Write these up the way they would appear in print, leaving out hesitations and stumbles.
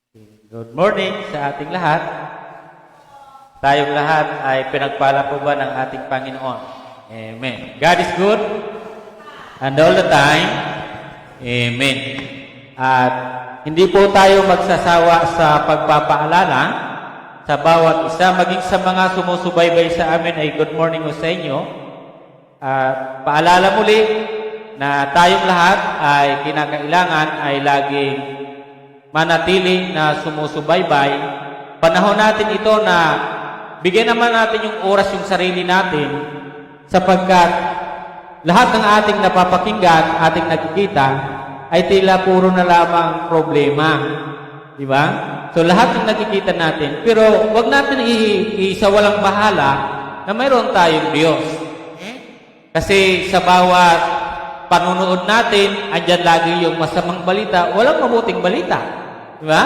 Good morning sa ating lahat. Tayong lahat ay pinagpala po ba ng ating Panginoon? Amen. God is good and all the time. Amen. At hindi po tayo magsasawa sa pagpapaalala sa bawat isa, maging sa mga sumusubaybay sa amin ay good morning o sa inyo. At paalala muli na tayong lahat ay kinakailangan ay laging manatili na sumusubaybay. Panahon natin ito na bigyan naman natin yung oras yung sarili natin sapagkat lahat ng ating napapakinggan, ating nakikita ay tila puro na lamang problema. Di ba? So lahat ng nakikita natin, pero wag natin isawalang bahala na mayroon tayong Diyos. Kasi sa bawat panunood natin, andyan lagi yung masamang balita, walang mabuting balita. Di ba?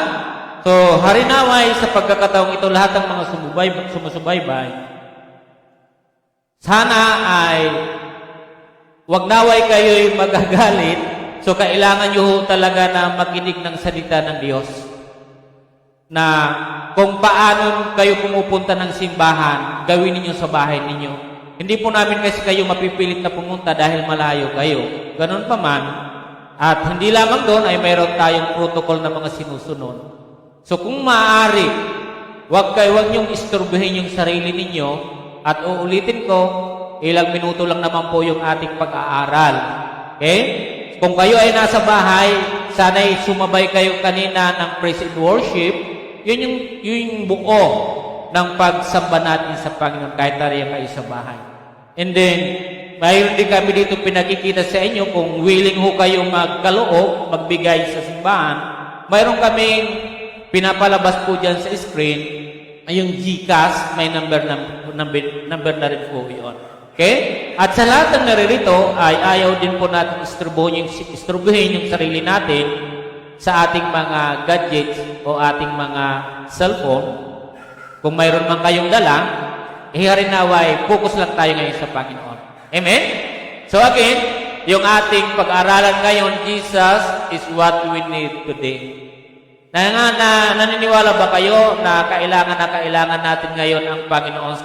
So, harinaway sa pagkakataong ito, lahat ng mga sumusubaybay, sana ay wag naway kayo'y magagalit. So, kailangan nyo talaga na makinig ng salita ng Diyos. Na kung paano kayo pumupunta ng simbahan, gawin ninyo sa bahay ninyo. Hindi po namin kasi kayo mapipilit na pumunta dahil malayo kayo. Ganun pa man. At hindi lamang doon ay mayroon tayong protocol na mga sinusunod. So kung maaari, wag niyong isturbuhin yung sarili ninyo. At uulitin ko, ilang minuto lang naman po yung ating pag-aaral. Okay? Kung kayo ay nasa bahay, sana'y sumabay kayo kanina ng praise and worship. Yun yung buo ng pagsamba natin sa Panginoon kahit nariyan kayo sa bahay. And then, mayroon din kami dito pinakikita sa inyo kung willing ho kayo magkaloob, magbigay sa simbahan. Mayroon kaming pinapalabas po dyan sa screen ay yung GCash, may number na rin po yun. Okay? At sa lahat ng naririto ay ayaw din po natin isturbuhin yung sarili natin sa ating mga gadgets o ating mga cellphone. Kung mayroon man kayong dala, harinaway, focus lang tayo ngayon sa Panginoon. Amen? So again, yung ating pag-aralan ngayon, Jesus is what we need today. Naniniwala ba kayo na kailangan natin ngayon ang Panginoon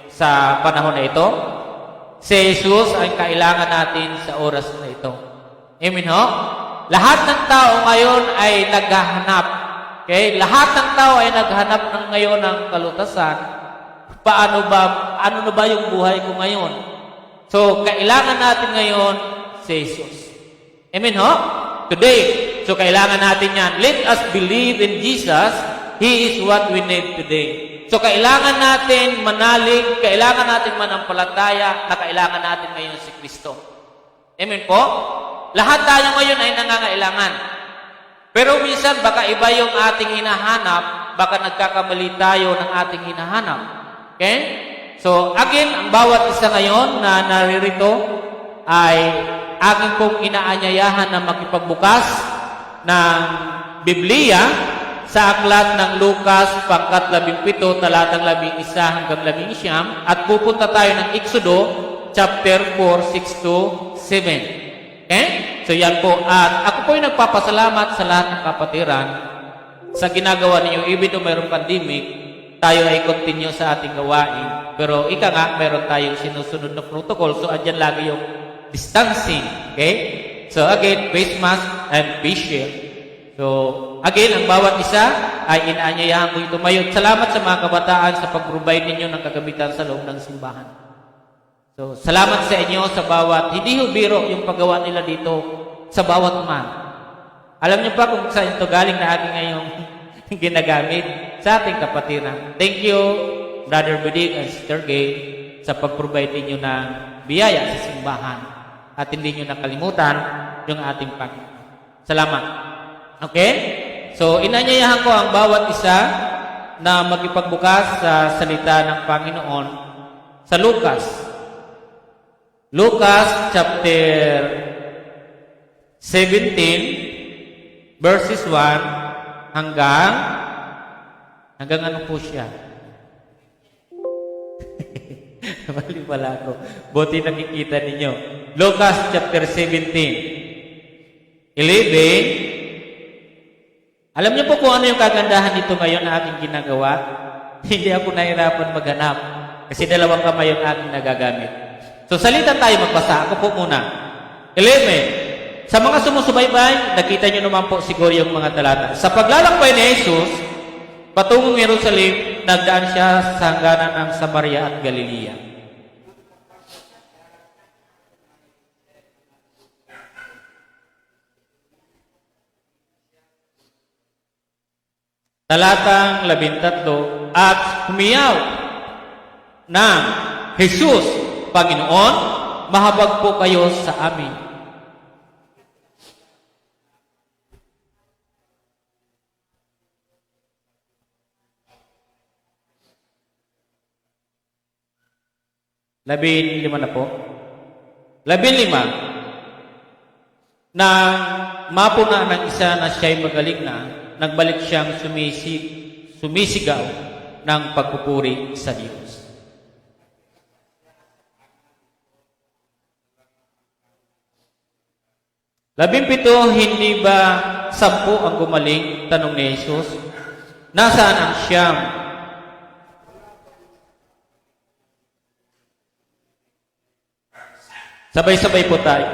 sa panahon na ito? Si Jesus ang kailangan natin sa oras na ito. Amen ho? Lahat ng tao ngayon ay naghahanap. Okay? Lahat ng tao ay naghanap ng ngayon ng kalutasan. Ano na ba yung buhay ko ngayon? So, kailangan natin ngayon si Jesus. Amen ho? Today. So, kailangan natin yan. Let us believe in Jesus. He is what we need today. So, kailangan natin manalig, kailangan natin manampalataya na kailangan natin ngayon si Kristo. Amen po? Lahat tayo ngayon ay nangangailangan. Pero minsan, baka iba yung ating hinahanap, baka nagkakamali tayo ng ating hinahanap. Okay? So, again, ang bawat isa ngayon na naririto ay aking pong inaanyayahan na makipagbukas ng Biblia sa aklat ng Lucas, pangkat 17, talatang 11 hanggang 19, at pupunta tayo ng Exodo, chapter 4, 6 to 7. Okay? So, yan po. At ako po yung nagpapasalamat sa lahat ng kapatiran sa ginagawa ninyo. Even though mayroong pandemic, tayo ay continue sa ating gawain. Pero ika nga, mayroon tayong sinusunod na protocol. So, andyan lagi yung distancing. Okay? So, again, face mask and face shield. So, again, ang bawat isa ay inaanyayahan ko ito tumayo. Salamat sa mga kabataan sa pag-provide ninyo ng kagamitan sa loob ng simbahan. So, salamat sa inyo sa bawat, hindi biro yung paggawa nila dito sa bawat man. Alam niyo pa kung saan ito galing na aking ngayong ginagamit sa ating kapatiran. Thank you, Brother Budig and Sister Gay, sa pag-provide ninyo ng biyaya sa simbahan. At hindi nyo nakalimutan yung ating Panginoon. Salamat. Okay? So, inanyayahan ko ang bawat isa na magipagbukas sa salita ng Panginoon sa Lucas. Lucas chapter 17 verses 1 hanggang ano po siya? Mali pala ako. Buti nakikita ninyo. Lucas chapter 17 11 Alam niyo po kung ano yung kagandahan dito ngayon na aking ginagawa? Hindi ako nahirapan maghanap kasi dalawang kamay yung aking nagagamit. So salita tayo magbasa. Ako po muna. 11. Sa mga sumusubaybay, nakita niyo naman po siguro yung mga talata. Sa paglalakbay ni Jesus, patungong Jerusalem, nagdaan siya sa hangganan ng Samaria at Galilea. Talatang 13, at humiyaw ng Jesus, Panginoon, mahabag po kayo sa amin. Labinlima na po. 15. Nang mapuna ng isa na siya'y magaling na, nagbalik siyang sumisigaw ng pagpupuri sa Diyos. Labimpito, hindi ba 10 ang gumaling? Tanong ni Jesus. Nasaan ang siyam? Sabay-sabay po tayo.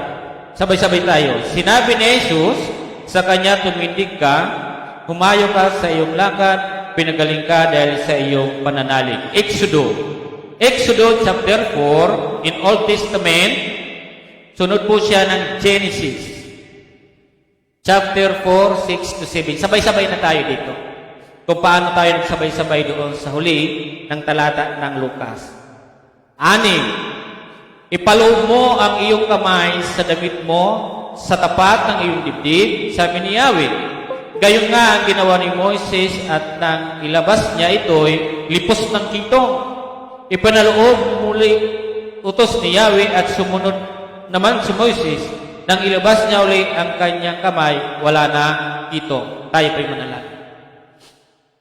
Sabay-sabay tayo. Sinabi ni Jesus sa kanya, tumindig ka, humayo ka sa iyong lakad, pinagaling ka dahil sa iyong pananalig. Exodo chapter 4, in Old Testament, sunod po siya ng Genesis. Chapter 4, 6 to 7. Sabay-sabay na tayo dito. Kung paano tayo nagsabay-sabay doon sa huli ng talata ng Lucas. 6. Ipaloob mo ang iyong kamay sa damit mo, sa tapat ng iyong dibdib, sabi ni Yahweh. Gayon nga ang ginawa ni Moises at nang ilabas niya ito'y lipos ng kitong. Ipanaloob muli utos ni Yahweh at sumunod naman si Moises. Nang ilabas niya uli ang kanyang kamay, wala na kitong. Tayo po'y manalangin.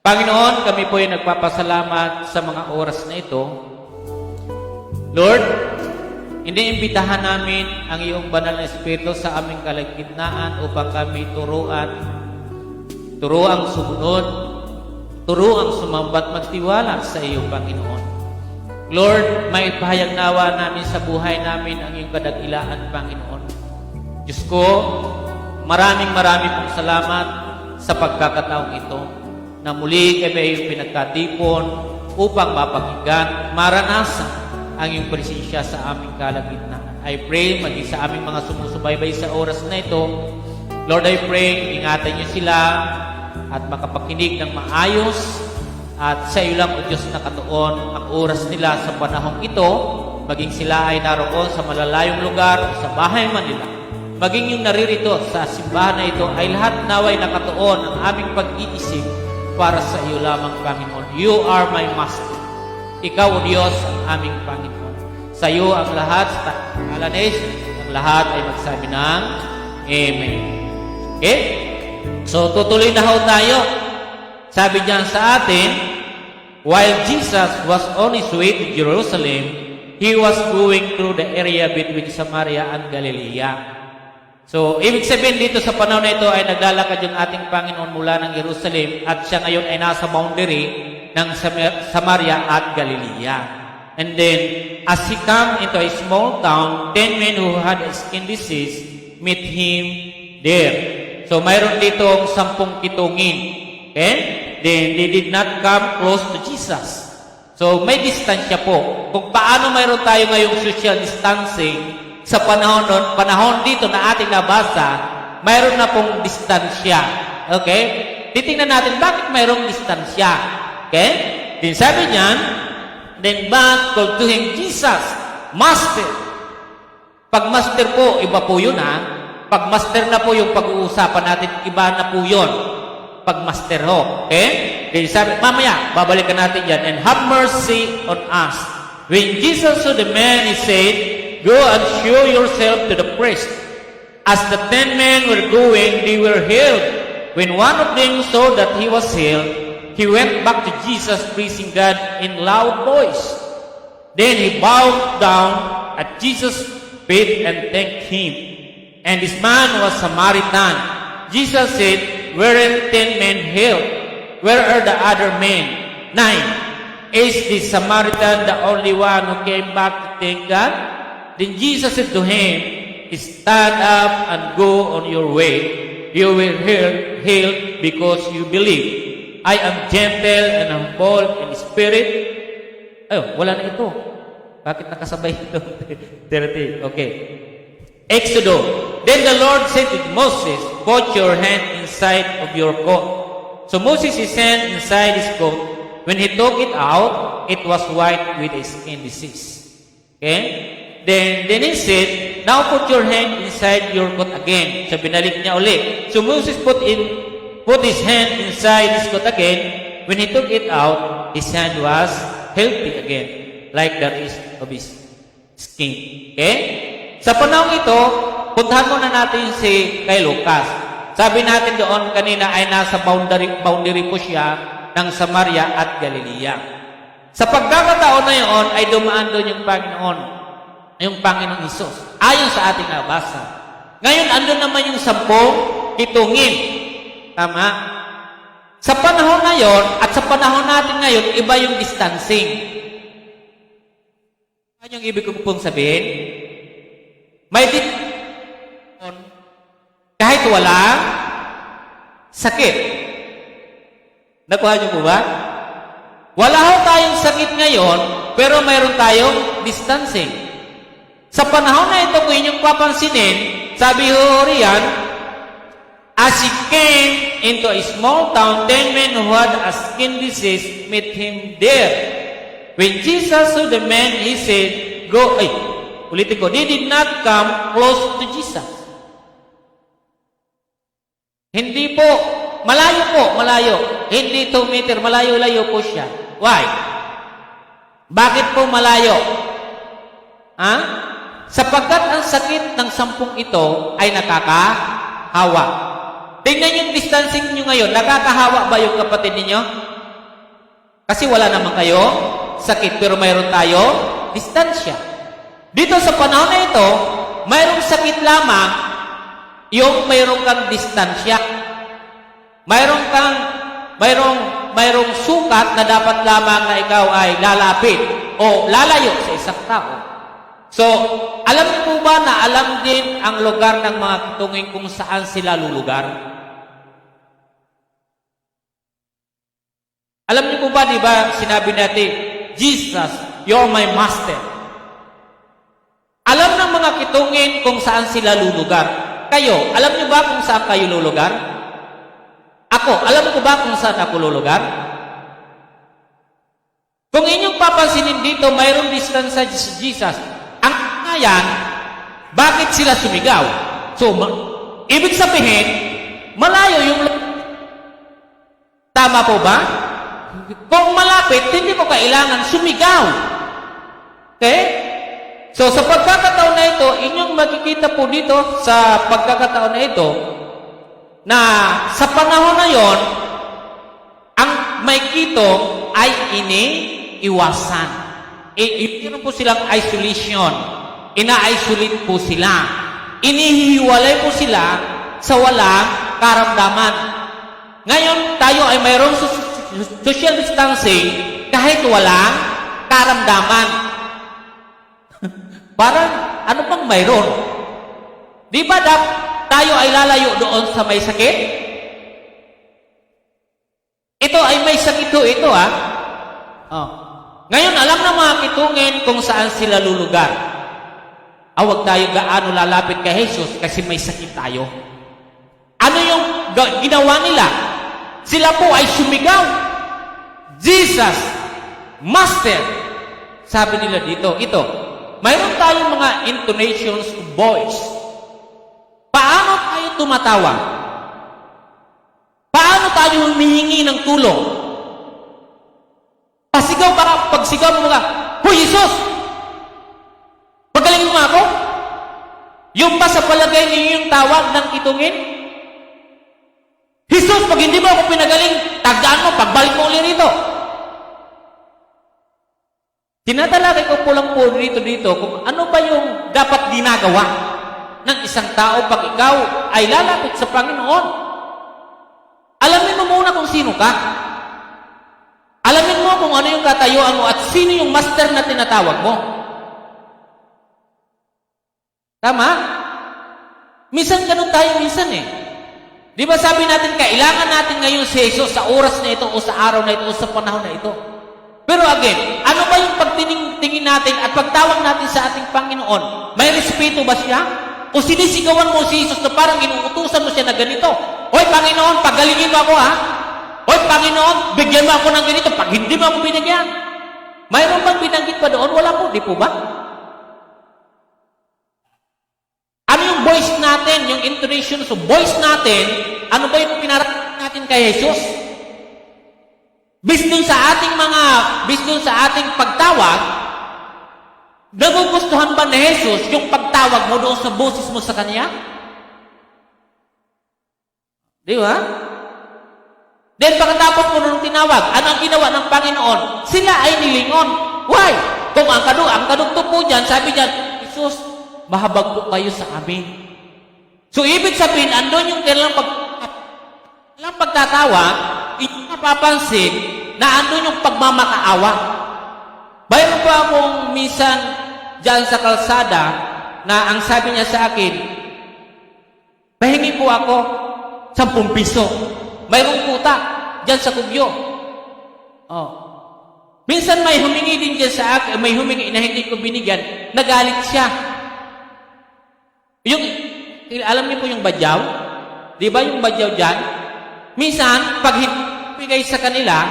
Panginoon, kami po'y nagpapasalamat sa mga oras na ito. Lord, iniimbitahan namin ang iyong banal na Espiritu sa aming kalagitnaan upang kami turuang sumunod, turuang sumambat magtiwala sa iyo, Panginoon. Lord, may pahayag nawa namin sa buhay namin ang iyong kadakilaan, Panginoon. Diyos ko, maraming pong salamat sa pagkakataong ito na muli kami ay iyong pinagkatipon upang mapakinggan, maranasan ang iyong presensya sa aming kalagitnaan. I pray, maging sa aming mga sumusubaybay sa oras na ito, Lord, I pray, ingatan niyo sila at makapakinig ng maayos at sa iyo lang, O Diyos, na katuon ang oras nila sa panahong ito, maging sila ay naroon sa malalayong lugar o sa bahay man nila. Maging yung naririto sa simbahan na ito ay lahat naway nakatuon ang aming pag-iisip para sa iyo lamang, Panginoon. You are my Master. Ikaw, O Diyos, ang aming Panginoon. Sa iyo ang lahat, sa Alanes, ang lahat ay magsabi ng Amen. Okay? So, tutuloy na ho tayo. Sabi diyan sa atin, while Jesus was on his way to Jerusalem, he was going through the area between Samaria and Galilea. So, ibig sabihin dito sa panahon na ito ay naglalakad yung ating Panginoon mula ng Jerusalem at siya ngayon ay nasa boundary ng Samaria at Galilea. And then, as he came into a small town, 10 men who had a skin disease met him there. So, mayroon ditong 10 kitungin. Okay? Then, they did not come close to Jesus. So, may distansya po. Kung paano mayroon tayo ngayong social distancing, sa panahon dito na ating nabasa, mayroon na pong distansya. Okay? Titingnan natin bakit mayroong distansya. Okay? Then sabi niyan, then man called to him Jesus, Master. Pag Master po, iba po yun ha. Pag Master na po yung pag-uusapan natin, iba na po yun. Pag Master ho. Okay? Then sabi, mamaya, babalikan natin yan. And have mercy on us. When Jesus saw the man, he said, Go and show yourself to the priest. As the 10 men were going, they were healed. When one of them saw that he was healed, he went back to Jesus, praising God in loud voice. Then he bowed down at Jesus' feet and thanked him. And this man was Samaritan. Jesus said, weren't 10 men healed? Where are the other men? 9. Is the Samaritan the only one who came back to thank God? Then Jesus said to him, stand up and go on your way. You will healed because you believe. I am gentle and humble in spirit. Ay, wala na ito. Bakit nakasabay ito? 30. Okay. Exodus. Then the Lord said to Moses, put your hand inside of your coat. So Moses his hand inside his coat. When he took it out, it was white with a skin disease. Okay? Then he said, now put your hand inside your coat again. So binalik niya ulit. So Moses put his hand inside his coat again. When he took it out, his hand was healthy again, like the rest of his skin. Okay? Sa panahon ito, puntahan muna natin si kay Lucas. Sabi natin doon kanina ay nasa boundary po siya ng Samaria at Galilea. Sa pagkakataon na yun, ay dumaan doon yung Panginoong Hesus. Ayon sa ating nabasa. Ngayon, andun naman yung 10 kitungin. Tama? Sa panahon na yon at sa panahon natin ngayon, iba yung distancing. Ano yung ibig ko pong sabihin? May kahit wala sakit. Nakuha niyo po ba? Wala ho tayong sakit ngayon, pero mayroon tayong distancing. Sa panahon na ito, kung inyong papansinin, sabi ho riyan, as he came into a small town, 10 men who had a skin disease met him there. When Jesus saw the man, he said, go, ulitin ko, they did not come close to Jesus. Hindi po, malayo. Hindi 2 meter, malayo-layo po siya. Why? Bakit po malayo? Sapagkat ang sakit ng 10 ito ay nakakahawa. Tingnan yung distancing nyo ngayon, nakakahawa ba yung kapatid ninyo? Kasi wala naman kayo sakit, pero mayroon tayo distansya. Dito sa panahon na ito, mayroong sakit lamang yung mayroong kang distansya. Mayroong sukat na dapat lamang na ikaw ay lalapit o lalayo sa isang tao. So, alam niyo po ba na alam din ang lugar ng mga kitungin kung saan sila lulugar? Alam niyo po ba, di ba, sinabi natin, Jesus, you're my master. Alam ng mga kitungin kung saan sila lulugar. Kayo, alam niyo ba kung saan kayo lulugar? Ako, alam ko ba kung saan ako lulugar? Kung inyong papansinin dito, mayroong distance sa Jesus. Ang ngayon, bakit sila sumigaw? So, ibig sabihin, malayo yung tama po ba? Kung malapit, hindi mo kailangan sumigaw. Okay? So, sa pagkakataon na ito, inyong makikita po dito sa pagkakataon na ito, na sa panahon na yon, ang may kitong ay iniiwasan. Ito po silang isolation. Ina-isolate po sila. Inihiwalay po sila sa walang karamdaman. Ngayon, tayo ay mayroong social distancing kahit walang karamdaman. Parang, ano bang mayroon? Di ba tayo ay lalayo doon sa may sakit? Ito ay may sakit ito Ngayon, alam na mga kitungin kung saan sila lulugar. Huwag tayo gaano lalapit kay Jesus kasi may sakit tayo. Ano yung ginawa nila? Sila po ay sumigaw. Jesus, Master. Sabi nila dito, ito, mayroon tayong mga intonations of voice. Paano tayo tumatawa? Paano tayo humihingi ng tulong? Pagsigaw mo mga, Hoy, Jesus! Pagalingin mo ako? Yung ba sa palagay ninyo yung tawag ng kitungin? Jesus, pag hindi mo ako pinagaling, tagdaan mo, pagbalik mo ulit rito. Tinatalakay ko po lang po dito kung ano ba yung dapat ginagawa ng isang tao pag ikaw ay lalapit sa Panginoon. sino ka. Alamin mo kung ano yung katayuan mo at sino yung master na tinatawag mo. Tama? Minsan ganun tayo minsan eh. Di ba sabi natin, kailangan natin ngayon si Jesus sa oras na ito o sa araw na ito o sa panahon na ito. Pero again, ano ba yung pagtingin natin at pagtawag natin sa ating Panginoon? May respeto ba siya? O sinisigawan mo si Jesus na parang inuutusan mo siya na ganito? Hoy Panginoon, pagalingin mo ako ha? Hoy Panginoon, bigyan mo ako ng ganito pag hindi mo ako binigyan. Mayroon bang binanggit pa doon? Wala po, di po ba? Ano yung voice natin, yung intonation so voice natin, ano ba yung pinarating natin kay Jesus? Based dun sa ating pagtawag, nagugustuhan ba ni Jesus yung pagtawag mo doon sa boses mo sa Kanya? Di ba? Then pagkatapos mo nung tinawag, ano ang ginawa ng Panginoon? Sila ay nilingon. Why? Kung ang kadugtog po dyan, sabi dyan, Jesus, mahabag po kayo sa amin. So, ibig sabihin, andun yung kailang pagtatawag, hindi napapansin na andun yung pagmamakaawa. Mayroon pa akong minsan dyan sa kalsada na ang sabi niya sa akin, pahingi po ako 10 piso. Mayroong puta dyan sa kubyo. Oh. Minsan may humingi din dyan sa akin, may humingi na hindi ko binigyan, nagalit siya. Alam niyo po yung badyaw? Di ba yung badyaw dyan? Minsan, pag bigay sa kanila,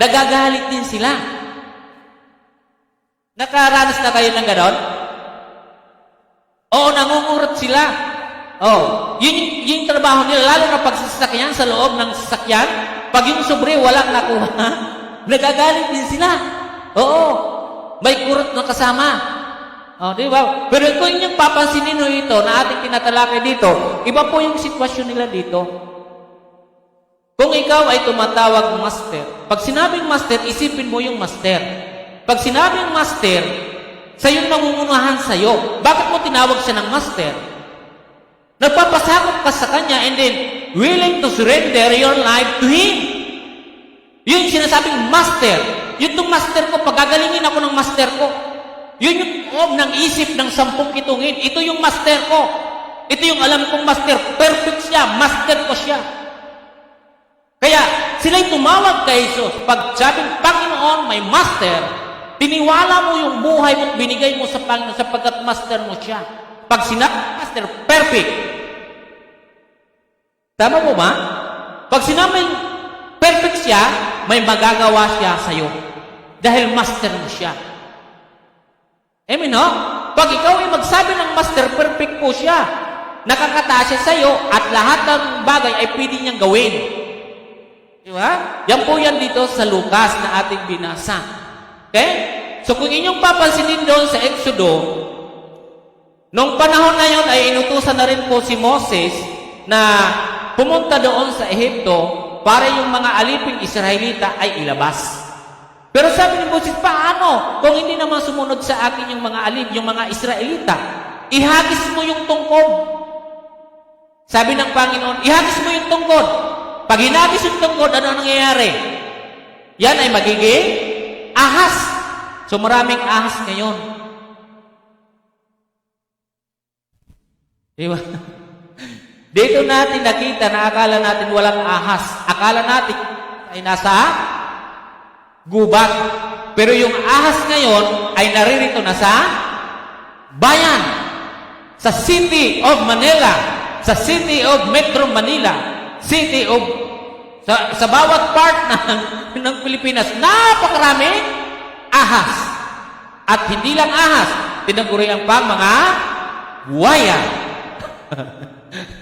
nagagalit din sila. Nakaranas na kayo ng ganon? Oo, nangungurat sila. Oh, yung trabaho nila, lalo na pag sasakyan, sa loob ng sasakyan, pag yung sobre walang nakuha, nagagalit din sila. Oo, may kurot na kasama. Oh, di ba? Pero kung yung papansinin mo ito na ating tinatalakay dito, iba po yung sitwasyon nila dito. Kung ikaw ay tumatawag master, pag sinabing master, isipin mo yung master. Pag sinabing master, sa'yo nangungunahan sa'yo. Bakit mo tinawag siya ng master? Nagpapasakop ka sa kanya and then willing to surrender your life to Him. Yun sinasabing master. Yun itong master ko, pagagalingin ako ng master ko. Yun yung loob ng isip ng 10 kitungin. Ito yung master ko. Ito yung alam kong master. Perfect siya. Master ko siya. Kaya sila'y tumawag kay Jesus. Pag sabing Panginoon may master, tiniwala mo yung buhay mo at binigay mo sa Panginoon sapagkat master mo siya. Pag sinabi master, perfect. Tama mo ba? Pag sinabing perfect siya, may magagawa siya sa'yo. Dahil master mo siya. Amen, no? Pag ikaw ay magsabi ng master, perfect po siya. Nakakataas siya sa'yo at lahat ng bagay ay pwede niyang gawin. Di ba? Yan po yan dito sa Lucas na ating binasa. Okay? So kung inyong papansinin doon sa Exodo, nung panahon na yon ay inutusan na rin po si Moses na pumunta doon sa Ehipto para yung mga aliping Israelita ay ilabas. Pero sabi ni Moses, paano? Kung hindi naman sumunod sa akin yung mga alip, yung mga Israelita, ihagis mo yung tungkod. Sabi ng Panginoon, ihagis mo yung tungkod. Pag hinagis yung tungkod, ano nangyayari? Yan ay magiging ahas. So maraming ahas ngayon. Diba? Dito natin nakita na akala natin walang ahas. Akala natin ay nasa gubat. Pero yung ahas ngayon ay naririto na sa bayan. Sa City of Manila. Sa City of Metro Manila. City of sa bawat part ng Pilipinas, napakarami ahas. At hindi lang ahas, tinagurian pa mga buwaya.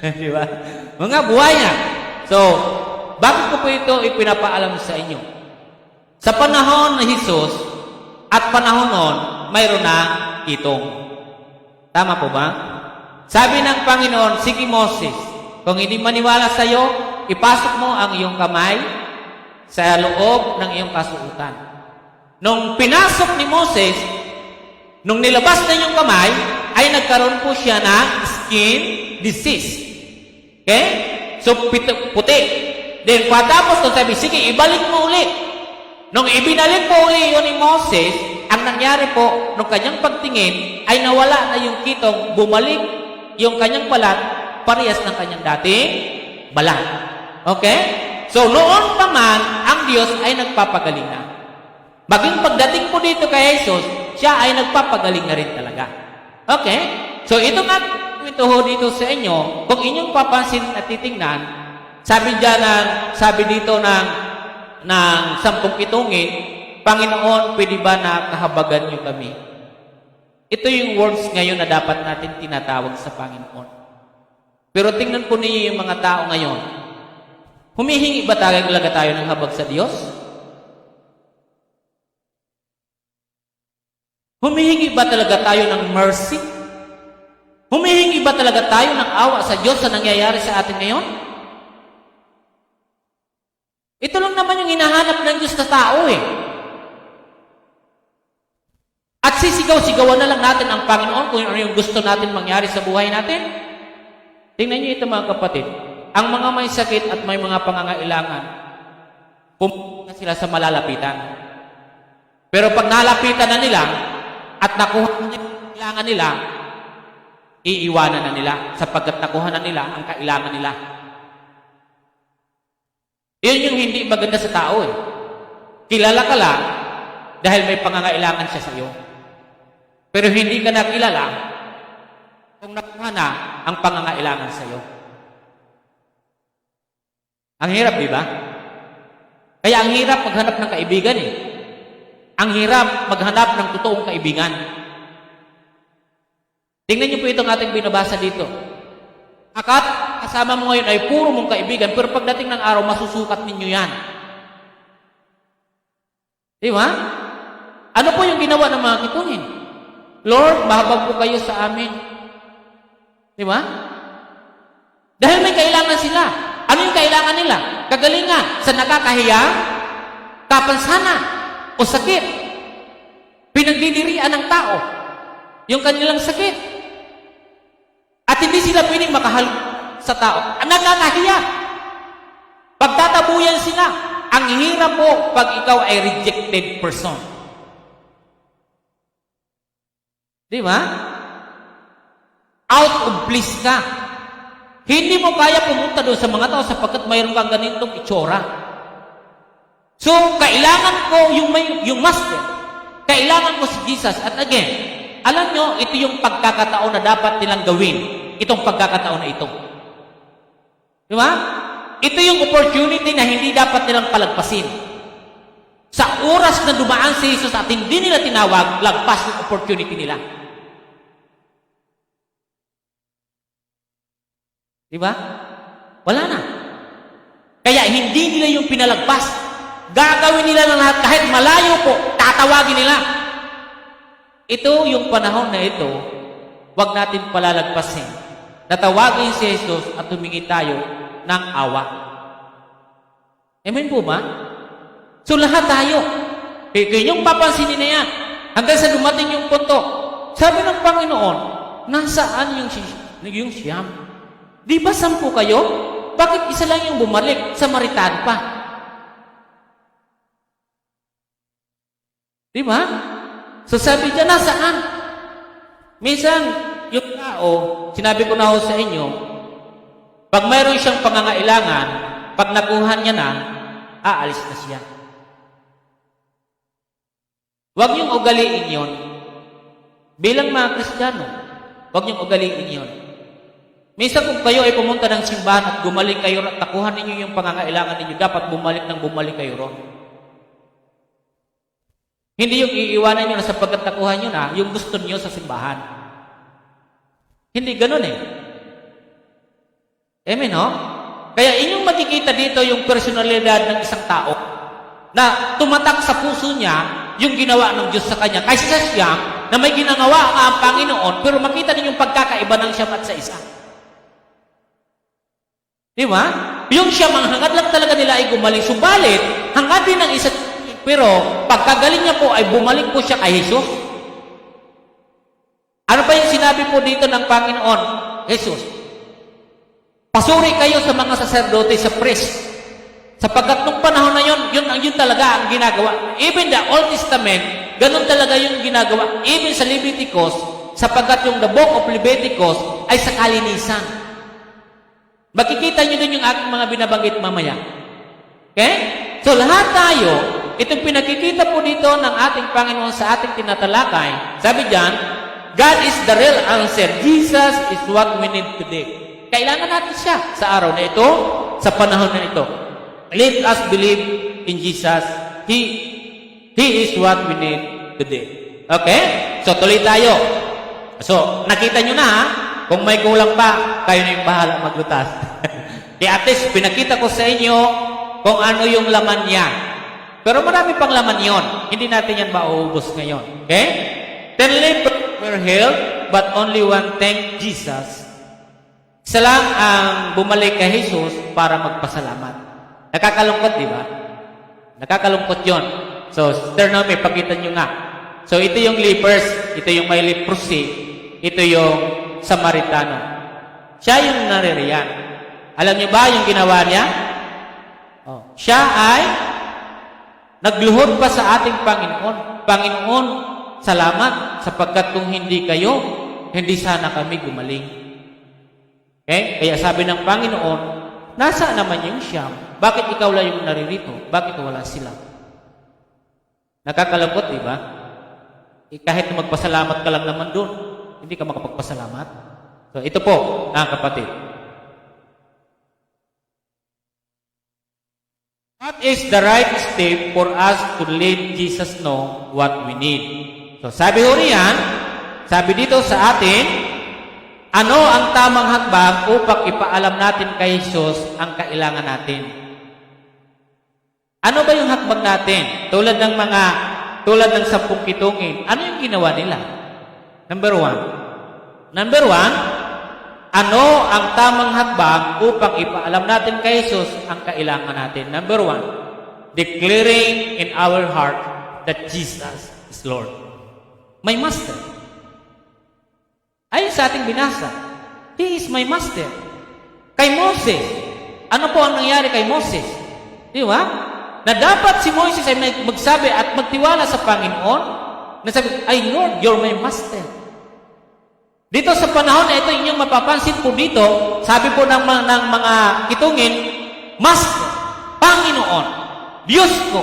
Di ba? Mga buwaya. So, bakit ko po ito ipinapaalam sa inyo? Sa panahon ni Jesus at panahon nun, mayroon na itong. Tama po ba? Sabi ng Panginoon, sige Moses, kung hindi maniwala sa iyo, ipasok mo ang iyong kamay sa loob ng iyong kasuotan. Nung pinasok ni Moses, nung nilabas na yung kamay, ay nagkaroon po siya ng skin disease. Okay? So, puti. Then patapos nung sabi, sige, ibalik mo uli. Nung ibinalik po uli yun ni Moses, ang nangyari po, nung kanyang pagtingin, ay nawala na yung kitong, bumalik yung kanyang balat, parehas ng kanyang dating balat. Okay? So, noon pa man, ang Diyos ay nagpapagaling na. Maging pagdating po dito kay Jesus, siya ay nagpapagaling na rin talaga. Okay? So, ito nga, ito ho dito sa inyo, kung inyong papansin at titingnan, sabi dito ng 10 kitungin, Panginoon, pwede ba na kahabagan niyo kami? Ito yung words ngayon na dapat natin tinatawag sa Panginoon. Pero tingnan po ninyo yung mga tao ngayon. Humihingi ba talaga tayo ng habag sa Diyos? Humihingi ba talaga tayo ng mercy? Humihingi ba talaga tayo ng awa sa Diyos sa nangyayari sa atin ngayon? Ito lang naman yung hinahanap ng Diyos na tao eh. At sisigaw-sigawan na lang natin ang Panginoon kung ano yung gusto natin mangyari sa buhay natin. Tingnan niyo ito mga kapatid. Ang mga may sakit at may mga pangangailangan, pumunta sila sa malalapitan. Pero pag nalapitan na nila at nakuha na yung kailangan nila, iiwanan na nila sapagkat nakuha na nila ang kailangan nila. Yun yung hindi maganda sa tao eh. Kilala ka lang dahil may pangangailangan siya sa iyo. Pero hindi ka nakilala kung nakuha na ang pangangailangan sa iyo. Ang hirap, di ba? Kaya ang hirap maghanap ng kaibigan eh. Ang hirap maghanap ng totoong kaibigan. Tingnan niyo po itong ating binabasa dito. Akat, kasama mo ngayon ay puro mong kaibigan, pero pagdating ng araw, masusukat ninyo yan. Di ba? Ano po yung ginawa ng mga kitungin? Lord, mahabag po kayo sa amin. Di ba? Dahil may kailangan sila. Ano yung kailangan nila? Kagalingan sa nakakahiya, kapansanan, o sakit. Pinagdidirian ng tao. Yung kanilang sakit. At hindi sila pwedeng makahalo sa tao. Ang nakakahiya. Pagtatabuyan sila. Ang hirap po pag ikaw ay rejected person. Di ba? Out of place ka. Hindi mo kaya pumunta doon sa mga tao sapagkat mayroon kang ganitong itsura. So, kailangan ko yung master. Kailangan ko si Jesus. At again, alam nyo, ito yung pagkakataon na dapat nilang gawin. Itong pagkakataon na ito. Di ba? Ito yung opportunity na hindi dapat nilang palagpasin. Sa oras na dumaan si Jesus at hindi nila tinawag, lagpas yung opportunity nila. Di ba? Wala na. Kaya hindi nila yung pinalagpas. Gagawin nila ng lahat kahit malayo po, tatawagin nila. Ito yung panahon na ito, huwag natin palalagpasin. Tatawagin si Jesus at humingi tayo ng awa. Amen po ba? So lahat tayo. Kanyang papansinin na yan. Hanggang sa dumating yung punto. Sabi ng Panginoon, nasaan yung siyam? Di ba 10 kayo? Bakit isa lang yung bumalik? Samaritan pa. Di ba? So sabi niya, nasaan? Minsan, yung tao, sinabi ko na ho sa inyo, pag mayroon siyang pangangailangan, pag nakuha niya na, aalis na siya. Huwag niyong ugaliin yon. Bilang mga Kristiyano, huwag niyong ugaliin yon. Minsan kung kayo ay pumunta ng simbahan at gumaling kayo at nakuha ninyo yung pangangailangan ninyo, dapat bumalik kayo ron. Hindi yung iiwanan nyo na sapagkat nakuha nyo na yung gusto nyo sa simbahan. Hindi ganun eh. Amen, no? Kaya inyong makikita dito yung personalidad ng isang tao na tumatak sa puso niya yung ginawa ng Diyos sa kanya. Kaysa sa siyam na may ginagawa ang Panginoon, pero makita ninyong pagkakaiba ng siyam at sa isa. Di ba? Yung siyam, ang hangad lang talaga nila ay gumaling. Subalit, hangad din ng isa, pero pagkagaling niya po ay bumalik po siya kay Jesus. Ano pa yung sinabi po dito ng Panginoon? Jesus, pasuri kayo sa mga saserdote, sa priest. Sapagkat nung panahon na yun talaga ang ginagawa. Even the Old Testament, ganun talaga yung ginagawa. Even sa Leviticus, sapagkat yung the book of Leviticus ay sa kalinisan. Makikita nyo dun yung aking mga binabanggit mamaya. Okay? So lahat tayo, itong pinakikita po dito ng ating Panginoon sa ating tinatalakay, sabi diyan, God is the real answer. Jesus is what we need today. Kailangan natin siya sa araw na ito, sa panahon na ito. Let us believe in Jesus. He is what we need today. Okay? So, tuloy tayo. So, nakita nyo na ha? Kung may kulang pa, kayo na yung bahala maglutas. At least, pinakita ko sa inyo kung ano yung laman niya. Pero marami pang laman yon. Hindi natin yan mauubos ngayon. Okay? 10 lepers were healed, but only one thanked Jesus. Isa lang ang bumalik kay Jesus para magpasalamat. Nakakalungkot, di ba? Nakakalungkot yon. So, Sister Naomi, pakita nyo nga. So, ito yung lepers, ito yung may leprosy, ito yung Samaritano. Siya yung naririyan. Alam niyo ba yung ginawa niya? Oh. Siya ay nagluhod pa sa ating Panginoon. Panginoon, salamat sapagkat kung hindi kayo, hindi sana kami gumaling. Okay? Kaya sabi ng Panginoon, nasa naman yung Siyam? Bakit ikaw lang yung naririto? Bakit wala sila? Nakakalungkot, di ba? Kahit magpasalamat ka lang naman doon, hindi ka makapagpasalamat. So, ito po, kapatid. What is the right step for us to let Jesus know what we need? So, sabi ho riyan, sabi dito sa atin, ano ang tamang hakbang upang ipaalam natin kay Jesus ang kailangan natin? Ano ba yung hakbang natin? Tulad ng 10 kitungin, ano yung ginawa nila? Number one, ano ang tamang hakbang upang ipaalam natin kay Jesus ang kailangan natin? Number 1, declaring in our heart that Jesus is Lord. My Master. Ayon sa ating binasa, He is my Master. Kay Moses, ano po ang nangyari kay Moses? Di ba? Na dapat si Moses ay magsabi at magtiwala sa Panginoon, na sabi, ay Lord, you're my Master. Dito sa panahon na ito, inyong mapapansin po dito, sabi po ng mga kitungin, Master, Panginoon, Diyos ko.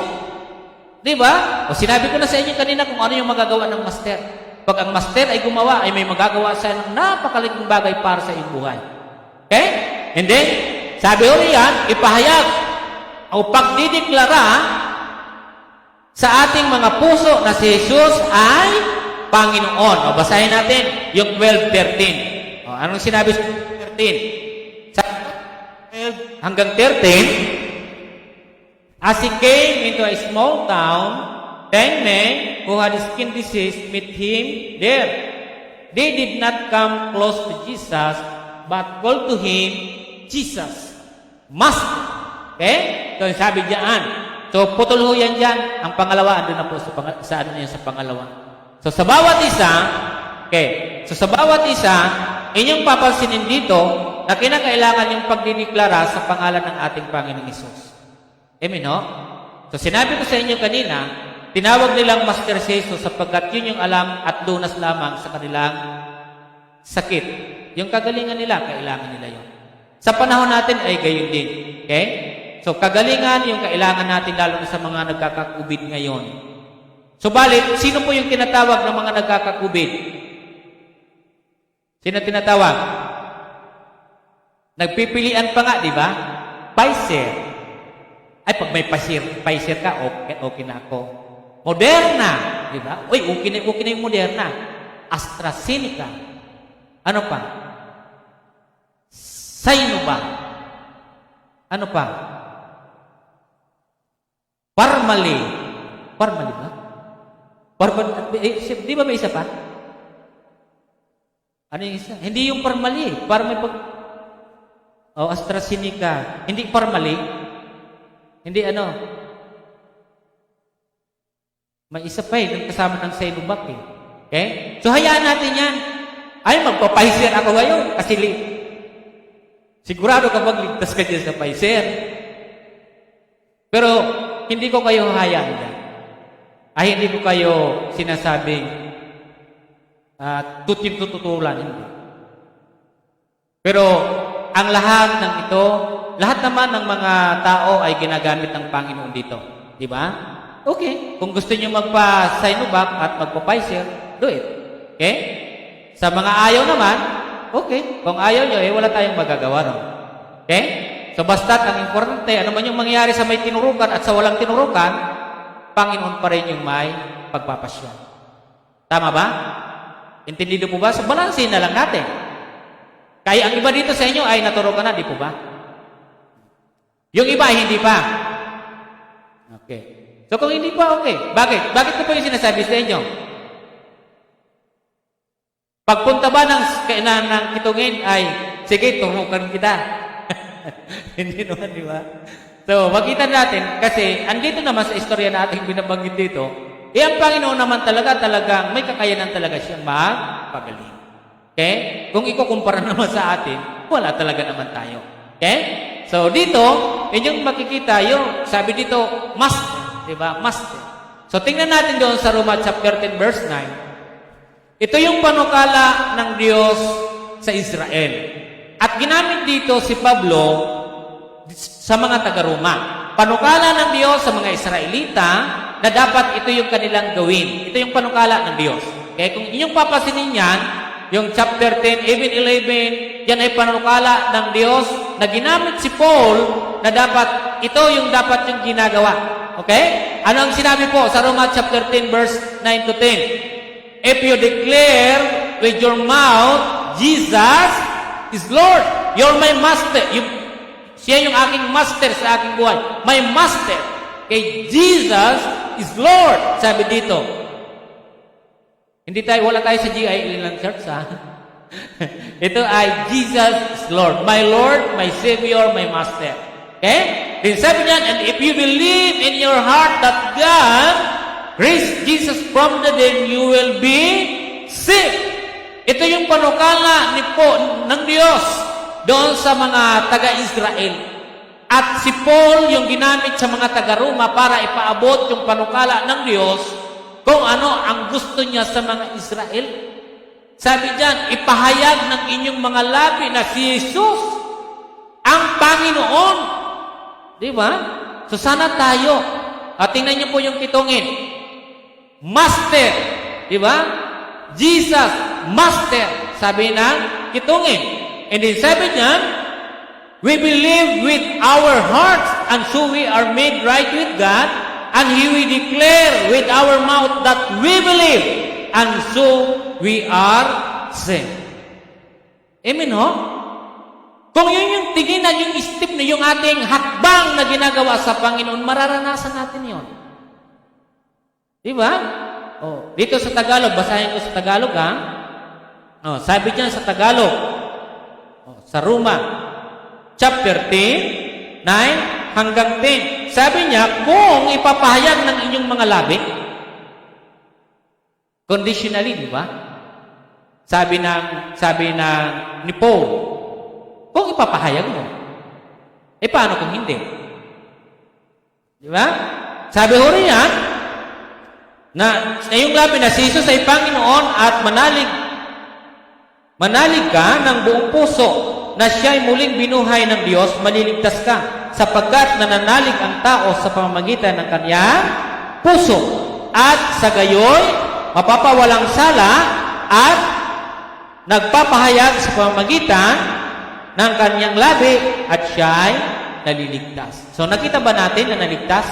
Di ba? O sinabi ko na sa inyo kanina kung ano yung magagawa ng Master. Pag ang Master ay gumawa, ay may magagawa sa ng napakalaking bagay para sa iyong buhay. Okay? And then, sabi ko riyan, ipahayag o pagdideklara sa ating mga puso na si Jesus ay Panginoon. O basahin natin yung 12:13. O anong sinabi sa 13? Sa 12 hanggang 13, as he came into a small town, 10 men who had skin disease met him there. They did not come close to Jesus, but called to him, Jesus, Master. Okay? So, sabi diyan. So, putol ho yan dyan. Ang pangalawa, andun na po sa pangalawa. So, sa bawat isa, okay, so sa bawat isa, inyong papansinin dito na kinakailangan yung pagdideklara sa pangalan ng ating Panginoong Hesus. Amen, no? So, sinabi ko sa inyo kanina, tinawag nilang Master Jesus sapagkat yun yung alam at lunas lamang sa kanilang sakit. Yung kagalingan nila, kailangan nila yun. Sa panahon natin ay gayon din. Okay? So, kagalingan yung kailangan natin lalo na sa mga nagkakakubid ngayon. Subalit, sino po yung tinatawag ng mga nagkakakubid? Sino tinatawag? Nagpipilian pa nga, di ba? Pfizer. Ay, pag may Pfizer ka, okay na ako. Moderna, di ba? Uy, okay na yung Moderna. AstraZeneca. Ano pa? Sinovac. Ano pa? Parmalee. Parmalee ba? Di ba may isa pa? Ano yung isa? Hindi yung Parmalee. AstraZeneca. Hindi Parmalee. Hindi ano. May isa pa kasama ng Sinovac eh. Okay? So, hayaan natin yan. Ay, magpa-Pfizer ako ngayon. Kasi sigurado kapag ligtas ka dyan sa Pfizer. Pero hindi ko kayo hayaan dyan. Ay hindi ko kayo sinasabing tututulan, hindi. Pero ang lahat ng ito, lahat naman ng mga tao ay ginagamit ng Panginoon dito. Di ba? Okay. Kung gusto nyo magpa-Sinovac at magpa-Pfizer, do it. Okay? Sa mga ayaw naman, okay. Kung ayaw nyo, wala tayong magagawa ron. Okay? So basta't ang importante, ano man yung mangyari sa may tinurukan at sa walang tinurukan, Panginoon pa rin yung may pagpapasya. Tama ba? Intindido po ba? So balansin na lang natin. Kaya ang iba dito sa inyo ay naturukan na, di po ba? Yung iba ay hindi pa. Okay. So kung hindi pa, okay. Bakit? Bakit ko po yung sinasabi sa inyo? Pagpunta ba ng kitungin ay, sige, turukan kita. Hindi naman, di ba? So, makita natin, kasi andito naman sa istorya na ating binabanggit dito, ang Panginoon naman talagang may kakayanan talaga siyang magpagaling. Okay? Kung ikukumpara naman sa atin, wala talaga naman tayo. Okay? So, dito, inyong makikita yung, sabi dito, master. Di ba? Master. So, tingnan natin doon sa Roma chapter 10 verse 9. Ito yung panukala ng Diyos sa Israel. At ginamit dito si Pablo sa mga taga-Roma. Panukala ng Diyos sa mga Israelita na dapat ito yung kanilang gawin. Ito yung panukala ng Diyos. Okay? Kung inyong papasinin yan, yung chapter 10, even 11, yan ay panukala ng Diyos na ginamit si Paul na dapat, ito yung dapat yung ginagawa. Okay? Ano ang sinabi po sa Roma chapter 10 verse 9 to 10? If you declare with your mouth, Jesus is Lord. You're my master. Siya yung aking master sa aking buhay. My master. Okay, Jesus is Lord. Sabi dito. Wala tayo sa GIL lang church, ha? Ito ay Jesus is Lord. My Lord, my Savior, my Master. Okay? Then sabi niyan, and if you believe in your heart that God raised Jesus from the dead, you will be saved. Ito yung panukala ng Diyos doon sa mga taga-Israel. At si Paul yung ginamit sa mga taga-Roma para ipaabot yung panukala ng Diyos kung ano ang gusto niya sa mga Israel. Sabi diyan, ipahayag ng inyong mga labi na si Jesus ang Panginoon. Di ba? So sana tayo. At tingnan niyo po yung kitungin. Master. Di ba? Jesus, Master. Sabi ng kitungin. And then sabi niya, we believe with our hearts and so we are made right with God, and we declare with our mouth that we believe, and so we are saved. Amen, ho? Kung yun yung tingin na yung step na yung ating hakbang na ginagawa sa Panginoon, mararanasan natin yun. Di ba? Oh, dito sa Tagalog, basahin ko sa Tagalog, ha? Oh, sabi diyan sa Tagalog, sa Roma, chapter 10, 9 hanggang 10. Sabi niya, kung ipapahayag ng inyong mga labi, conditionally, di ba? Sabi ni Paul, kung ipapahayag mo, paano kung hindi? Di ba? Sabi ho rin yan, na yung labi na si Jesus ay Panginoon at manalig ka ng buong puso na siya ay muling binuhay ng Diyos, maliligtas ka sapagkat nananalig ang tao sa pamamagitan ng kanyang puso at sa gayoy mapapawalang sala at nagpapahayag sa pamamagitan ng kanyang labi at siya ay naliligtas. So nakita ba natin na naligtas?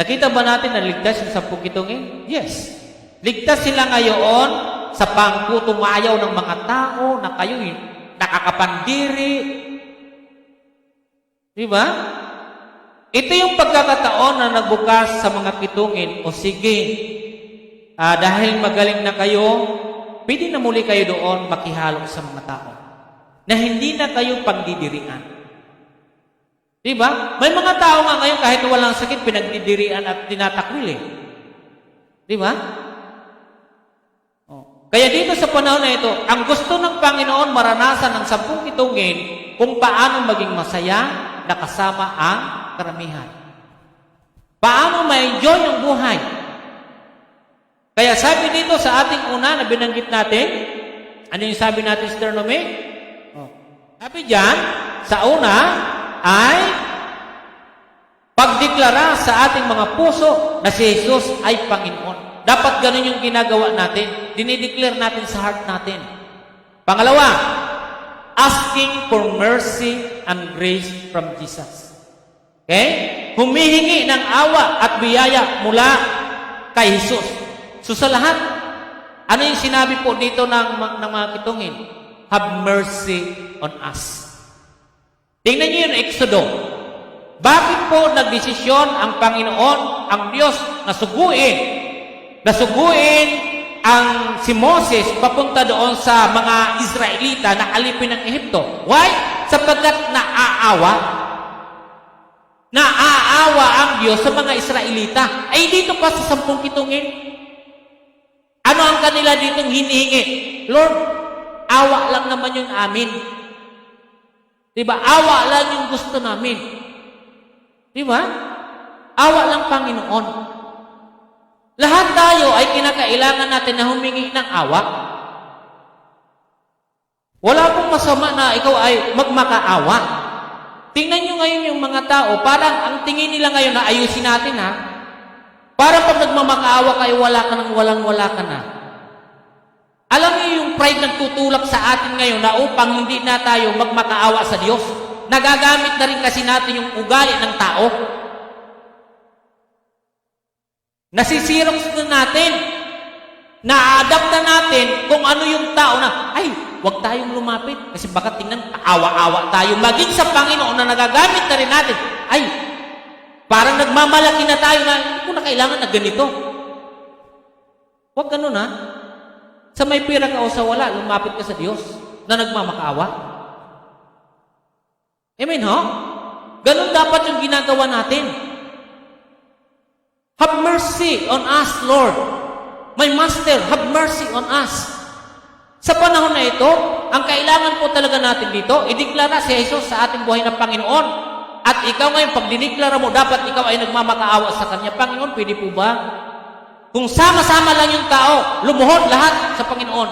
Nakita ba natin na naligtas yung 10 kitungin? Yes. Ligtas sila ngayon sa pangkutumayaw ng mga tao na kayo'y nakakapandiri. Diba? Ito yung pagkakataon na nagbukas sa mga kitungin. O sige, dahil magaling na kayo, pwede na muli kayo doon makihalo sa mga tao. Na hindi na kayo pagdidirian. Diba? May mga tao nga ngayon kahit walang sakit, pinagdidirian at tinatakwil eh. Diba? Kaya dito sa panahon na ito, ang gusto ng Panginoon maranasan ng 10 kitungin kung paano maging masaya na kasama ang karamihan. Paano ma-enjoy yung buhay? Kaya sabi dito sa ating una na binanggit natin, ano yung sabi natin sa Deuteronomy? Sabi dyan, sa una ay pagdeklara sa ating mga puso na si Jesus ay Panginoon. Dapat ganun yung ginagawa natin. Dinideclare natin sa heart natin. Pangalawa, asking for mercy and grace from Jesus. Okay? Humihingi ng awa at biyaya mula kay Jesus. So sa lahat, ano yung sinabi po dito ng mga kitungin? Have mercy on us. Tingnan niyo yung Exodo. Bakit po nagdesisyon ang Panginoon, ang Diyos, na suguin ang si Moses papunta doon sa mga Israelita na alipin ng Ehipto? Why? Sapagkat naaawa ang Diyos sa mga Israelita. Ay dito pa sa 10 kitungin. Ano ang kanila ditong hinihingi? Lord, awa lang naman yung amin. Diba? Awa lang yung gusto namin. Diba? Awa lang, Panginoon. Lahat tayo ay kinakailangan natin na humingi ng awa. Wala pong masama na ikaw ay magmakaawa. Tingnan nyo ngayon yung mga tao, parang ang tingin nila ngayon na ayusin natin, ha? Parang pag nagmamakaawa kayo, wala ka nang walang-wala ka na. Alam niyo yung pride nagtutulak sa atin ngayon na upang hindi na tayo magmakaawa sa Diyos. Nagagamit na rin kasi natin yung ugali ng tao. Nasisirox na natin. Na-adapt na natin kung ano yung tao na, ay, huwag tayong lumapit. Kasi baka tingnan, awa-awa tayo. Maging sa Panginoon na nagagamit na rin natin, ay, parang nagmamalaki na tayo na, hindi ko na kailangan na ganito. Huwag ganun, ha? Sa may pira ka o sa wala, lumapit ka sa Diyos na nagmamakaawa. Amen, ho? Ganun dapat yung ginagawa natin. Have mercy on us, Lord. My Master, have mercy on us. Sa panahon na ito, ang kailangan po talaga natin dito, ideklara si Jesus sa ating buhay na Panginoon. At ikaw ngayon, pag diniklara mo, dapat ikaw ay nagmamakaawa sa Kanya. Panginoon, pwede po ba? Kung sama-sama lang yung tao, lumuhod lahat sa Panginoon.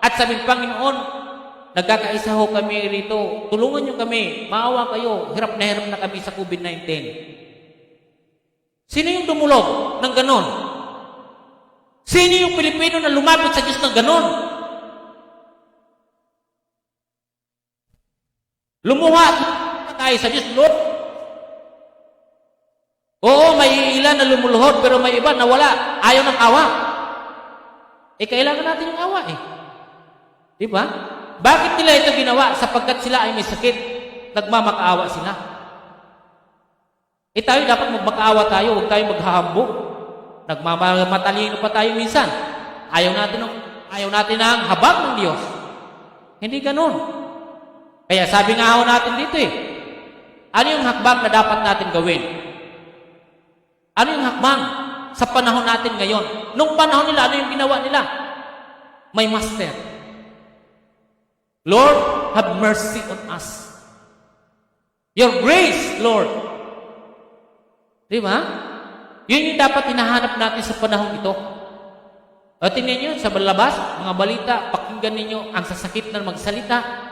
At sabihin, Panginoon, nagkakaisa ho kami rito. Tulungan nyo kami. Maawa kayo. Hirap na kami sa COVID-19. Sino yung dumulog ng ganon? Sino yung Pilipino na lumapit sa Diyos ng ganon? Lumuha tayo sa Diyos, Lord. Oo, may ilan na lumuluhod, pero may iba na wala. Ayaw ng awa. Kailangan natin yung awa, Diba? Bakit nila ito ginawa? Sapagkat sila ay may sakit. Nagmamakaawa sila. Tayo dapat magmakaawa tayo. Huwag tayo maghahambog. Nagmamatalino pa tayo minsan. Ayaw natin ang habag ng Diyos. Hindi ganun. Kaya sabi nga ako natin dito ano yung hakbang na dapat natin gawin? Ano yung hakbang sa panahon natin ngayon? Nung panahon nila, ano yung ginawa nila? My Master. Lord, have mercy on us. Your grace, Lord. Diba? Yun yung dapat hinahanap natin sa panahon ito. O tingnan nyo, sa labas, mga balita, pakinggan ninyo ang sasakit na magsalita,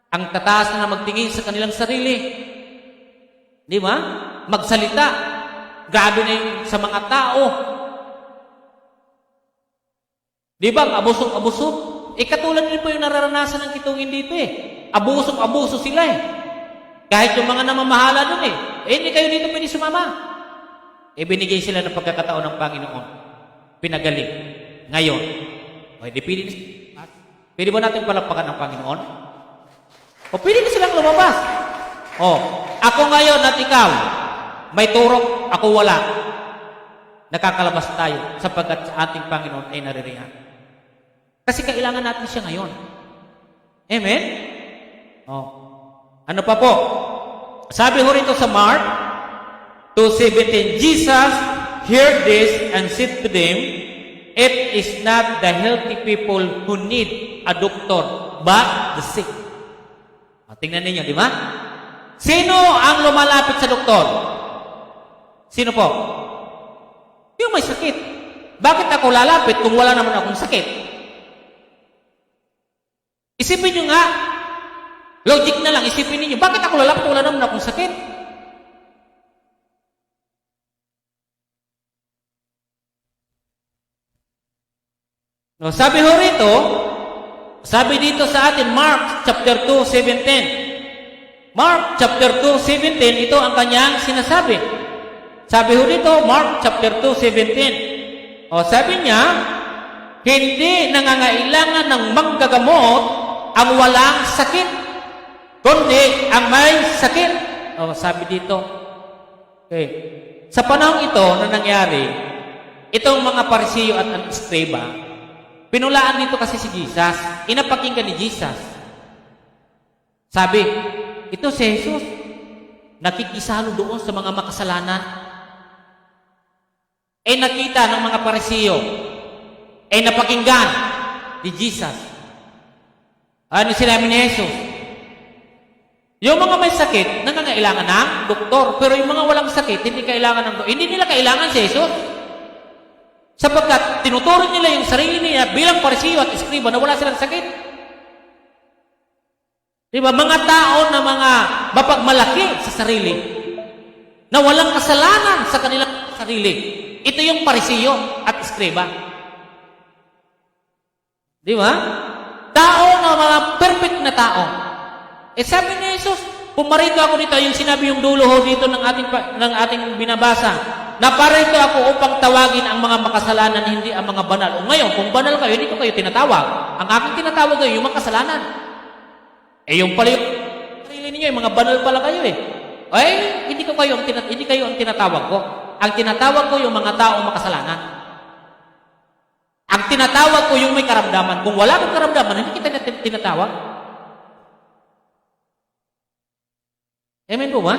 ang tataas na magtingin sa kanilang sarili. Diba? Magsalita. Grabe na yung sa mga tao. Diba? Abusong-abusong. Katulad din po yung nararanasan ng kitungin dito Abusong-abuso sila Kahit yung mga namamahala dun hindi kayo dito pwede sumama. Binigay sila ng pagkakataon ng Panginoon. Pinagaling. Ngayon. Pwede ba natin palakpakan ng Panginoon? Pwede na silang lumabas. Ako ngayon at ikaw, may turok, ako wala. Nakakalabas tayo sapagkat sa ating Panginoon ay naririyan. Kasi kailangan natin siya ngayon. Amen? Ano pa po? Sabi ho rito sa Mark 2:17, Jesus heard this and said to them, it is not the healthy people who need a doctor, but the sick. Tingnan ninyo, di ba? Sino ang lumalapit sa doktor? Sino po? Yung may sakit. Bakit ako lalapit kung wala naman akong sakit? Isipin nyo nga, logic na lang, isipin niyo, bakit ako lalapit kung wala naman akong sakit? No, sabi ho rito, sabi dito sa atin, Mark chapter 2:17. Mark chapter 2:17, ito ang kanyang sinasabi. Sabi ho dito, Mark chapter 2:17. O sabi niya, hindi nangangailangan ng manggagamot ang walang sakit, kundi ang may sakit. O sabi dito. Okay. Sa panahon ito na nangyari, itong mga Parisiyo at ang Escriba, pinulaan dito kasi si Jesus. Inapakinggan ni Jesus. Sabi, ito si Jesus, nakikisalo doon sa mga makasalanan. Nakita ng mga Parisiyo, napakinggan ni Jesus. Ano sinabi ni Jesus? Yung mga may sakit, nangangailangan ng doktor. Pero yung mga walang sakit, hindi kailangan ng doktor. Hindi nila kailangan si Jesus. Sapagkat tinuturing nila yung sarili nila bilang Parisiyo at Escriba na wala silang sakit. Diba? Mga tao na mga mapagmalaki sa sarili, na walang kasalanan sa kanilang sarili. Ito yung Parisiyo at Escriba. Diba? Tao na mga perfect na tao. Sabi ni Jesus, pumarito ako dito, yung sinabi yung dulo ho dito ng ating binabasa, na parito ako upang tawagin ang mga makasalanan, hindi ang mga banal. O ngayon, kung banal kayo, hindi ko kayo tinatawag. Ang aking tinatawag kayo, yung mga kasalanan. Yung pala yung sarili ninyo, yung mga banal pala kayo hindi kayo ang tinatawag ko. Ang tinatawag ko yung mga taong makasalanan. Ang tinatawag ko yung may karamdaman. Kung wala kang karamdaman, hindi kita tinatawag. Amen po ba?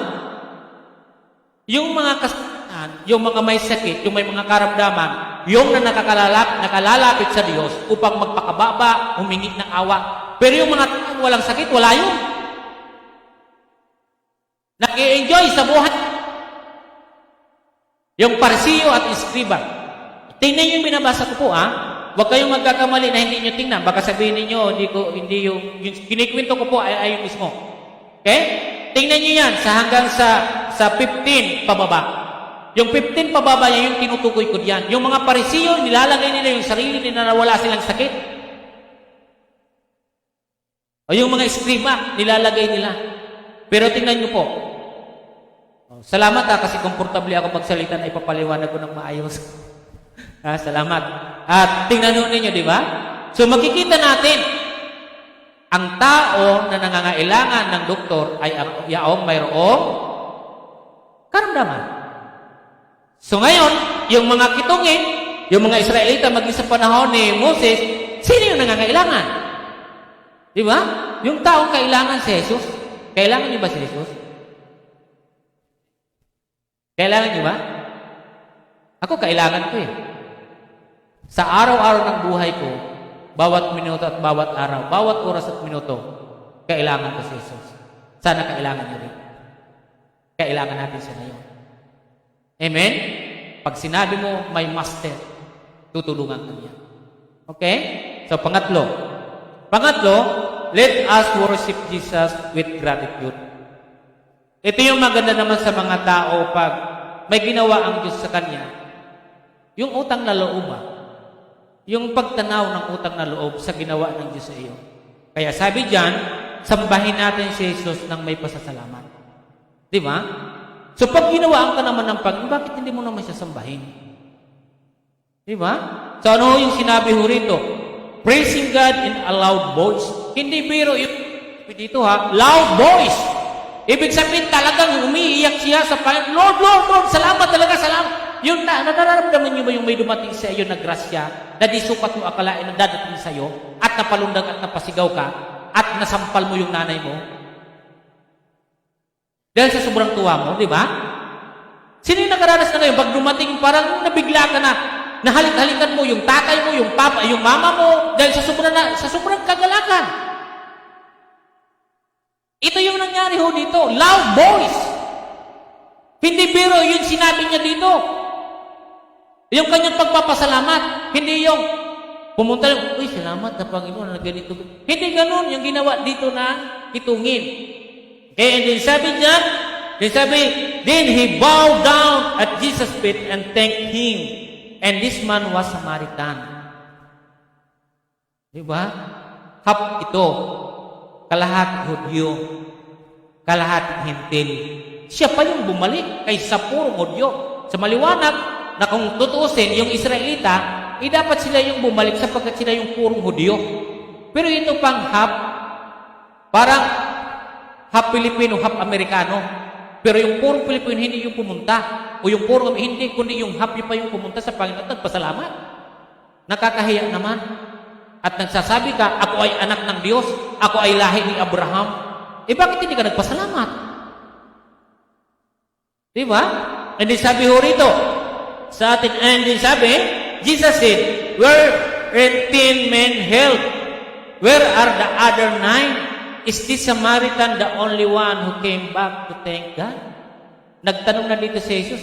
Yung mga kasalanan, yung mga may sakit, yung may mga karamdaman, yung na nakalalapit sa Diyos upang magpakababa, humingi ng awa. Pero yung mga taong walang sakit, wala yun. Nag-i-enjoy sa buhay. Yung Parisiyo at Escriba. Tingnan yung binabasa ko po, Huwag kayong magkakamali na hindi nyo tingnan. Baka sabihin ninyo, hindi yung kinikwento ko po ay yung mismo. Okay? Tingnan nyo yan hanggang sa 15 pababa. Yung 15 pababa yan, yung tinutukoy ko diyan. Yung mga Parisiyo, nilalagay nila yung sarili nila na wala silang sakit. O yung mga Escriba, nilalagay nila. Pero tingnan nyo po. Salamat kasi komportable ako magsalita na ipapaliwanag ko ng maayos. Salamat. At tingnan nyo ninyo, di ba? So makikita natin, ang tao na nangangailangan ng doktor ay ang yaong mayroong karamdaman. So ngayon, yung mga kitungin, yung mga Israelita maging sa panahon ni Moses, sino yung nangangailangan? Di ba? Yung taong kailangan si Jesus. Kailangan niyo ba si Jesus? Kailangan niyo ba? Ako kailangan ko Sa araw-araw ng buhay ko, bawat minuto at bawat araw, bawat oras at minuto, kailangan ko si Jesus. Sana kailangan niyo rin. Kailangan natin siya ngayon. Amen? Pag sinabi mo, may master, tutulungan ka niya. Okay? So, pangatlo, let us worship Jesus with gratitude. Ito yung maganda naman sa mga tao pag may ginawa ang Diyos sa kanya. Yung utang na loob yung pagtanaw ng utang na loob sa ginawa ng Diyos sa iyo. Kaya sabi diyan, sambahin natin si Jesus ng may pasasalamat. Di ba? So pag ginawaan ka naman ng Panginoon, bakit hindi mo naman siya sambahin? Di ba? So ano yung sinabi ho rito? Praising God in a loud voice. Hindi biro yung dito loud voice. Ibig sabihin talagang umiiyak siya sa Panginoon. Lord, Lord, Lord, salamat talaga, salamat. Yung nararamdaman niyo ba yung may dumating sa iyo na grasya, na di sukat mo akalain na dadating sa iyo, at napalundag at napasigaw ka, at nasampal mo yung nanay mo? Dahil sa sobrang tuwa mo, di ba? Sino yung nakaranas na ngayon? Pag dumating, parang nabigla ka na, nahalik-halikan mo yung tatay mo, yung papa, yung mama mo, dahil sa sobrang kagalakan. Ito yung nangyari ho dito. Loud voice. Hindi biro yung sinabi niya dito. Yung kanyang pagpapasalamat. Hindi yung pumunta lang, uy, salamat na Panginoon na ganito. Hindi ganun yung ginawa dito na itungin. Okay, and then sabi niya, then he bowed down at Jesus' feet and thanked him. And this man was Samaritan. Diba? Hap ito. Kalahati Hudyo. Kalahati Hintil. Siya pa yung bumalik kaysa purong Hudyo. Sa maliwanag na kung tutuusin yung Israelita, dapat sila yung bumalik sapagkat sila yung purong Hudyo. Pero ito pang hap, parang hap Pilipino, hap Amerikano. Pero yung purong Pilipino, hindi yung pumunta. O yung purong, hindi, kundi yung hap pa yung pumunta sa Panginoon at nagpasalamat. Nakakahiya naman. At nagsasabi ka, ako ay anak ng Diyos, ako ay lahi ni Abraham. Bakit hindi ka nagpasalamat? Diba? And then sabi ho rito, sa atin, and then sabi, Jesus said, where 10 men held? Where are the other 9? Is this Samaritan the only one who came back to thank God? Nagtanong na dito si Jesus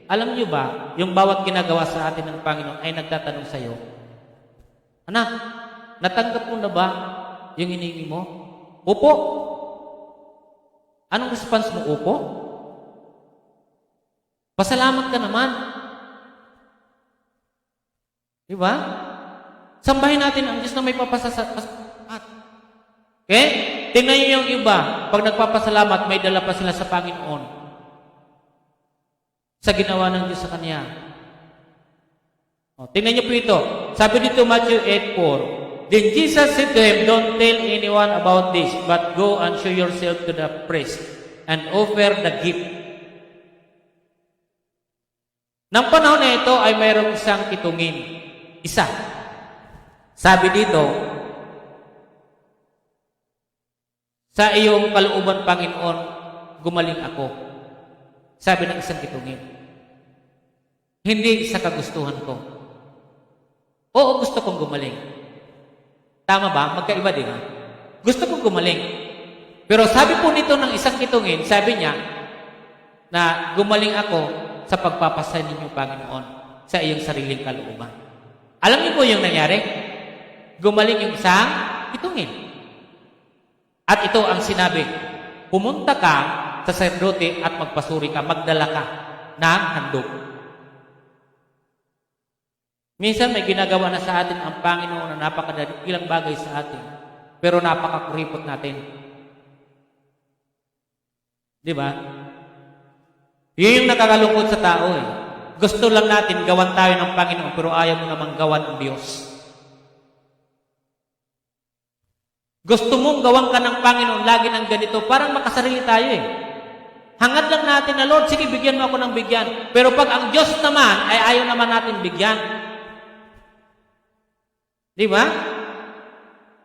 Alam niyo ba, yung bawat ginagawa sa atin ng Panginoon ay nagtatanong sa iyo, anak, natanggap mo na ba yung hinihingi mo? Opo. Anong response mo? Opo. Pasalamat ka naman. Diba? Sambahin natin ang Diyos na may papasalamat. Okay? Tingnan niyo yung iba. Pag nagpapasalamat, may dala pa sila sa Panginoon. Sa ginawa ng Diyos sa Kanya. Tingnan niyo po ito. Sabi dito Matthew 8:4. Then Jesus said to him, don't tell anyone about this, but go and show yourself to the priest and offer the gift. Nang panahon na ito ay mayroong isang kitungin. Isa. Sabi dito, sa iyong kalooban, Panginoon, gumaling ako. Sabi ng isang kitungin. Hindi sa kagustuhan ko. Oo, gusto kong gumaling. Tama ba? Magkaiba din ha? Gusto kong gumaling. Pero sabi po nito ng isang kitungin, sabi niya, na gumaling ako sa pagpapasal ninyo, Panginoon, sa iyong sariling kalooban. Alam niyo po yung nangyari? Gumaling yung isang kitungin. At ito ang sinabi, pumunta ka sa sacerdote at magpasuri ka, magdala ka ng handog. Minsan may ginagawa na sa atin ang Panginoon na napakadakilang bagay sa atin, pero napakakuripot natin. Di ba? Yun yung nakakalungkot sa tao Gusto lang natin gawan tayo ng Panginoon, pero ayaw mo namang gawan ng Diyos. Gusto mong gawan ka ng Panginoon lagi ng ganito, parang makasarili tayo Hangad lang natin na, Lord, sige, bigyan mo ako ng bigyan. Pero pag ang Diyos naman, ay ayaw naman natin bigyan. Di ba?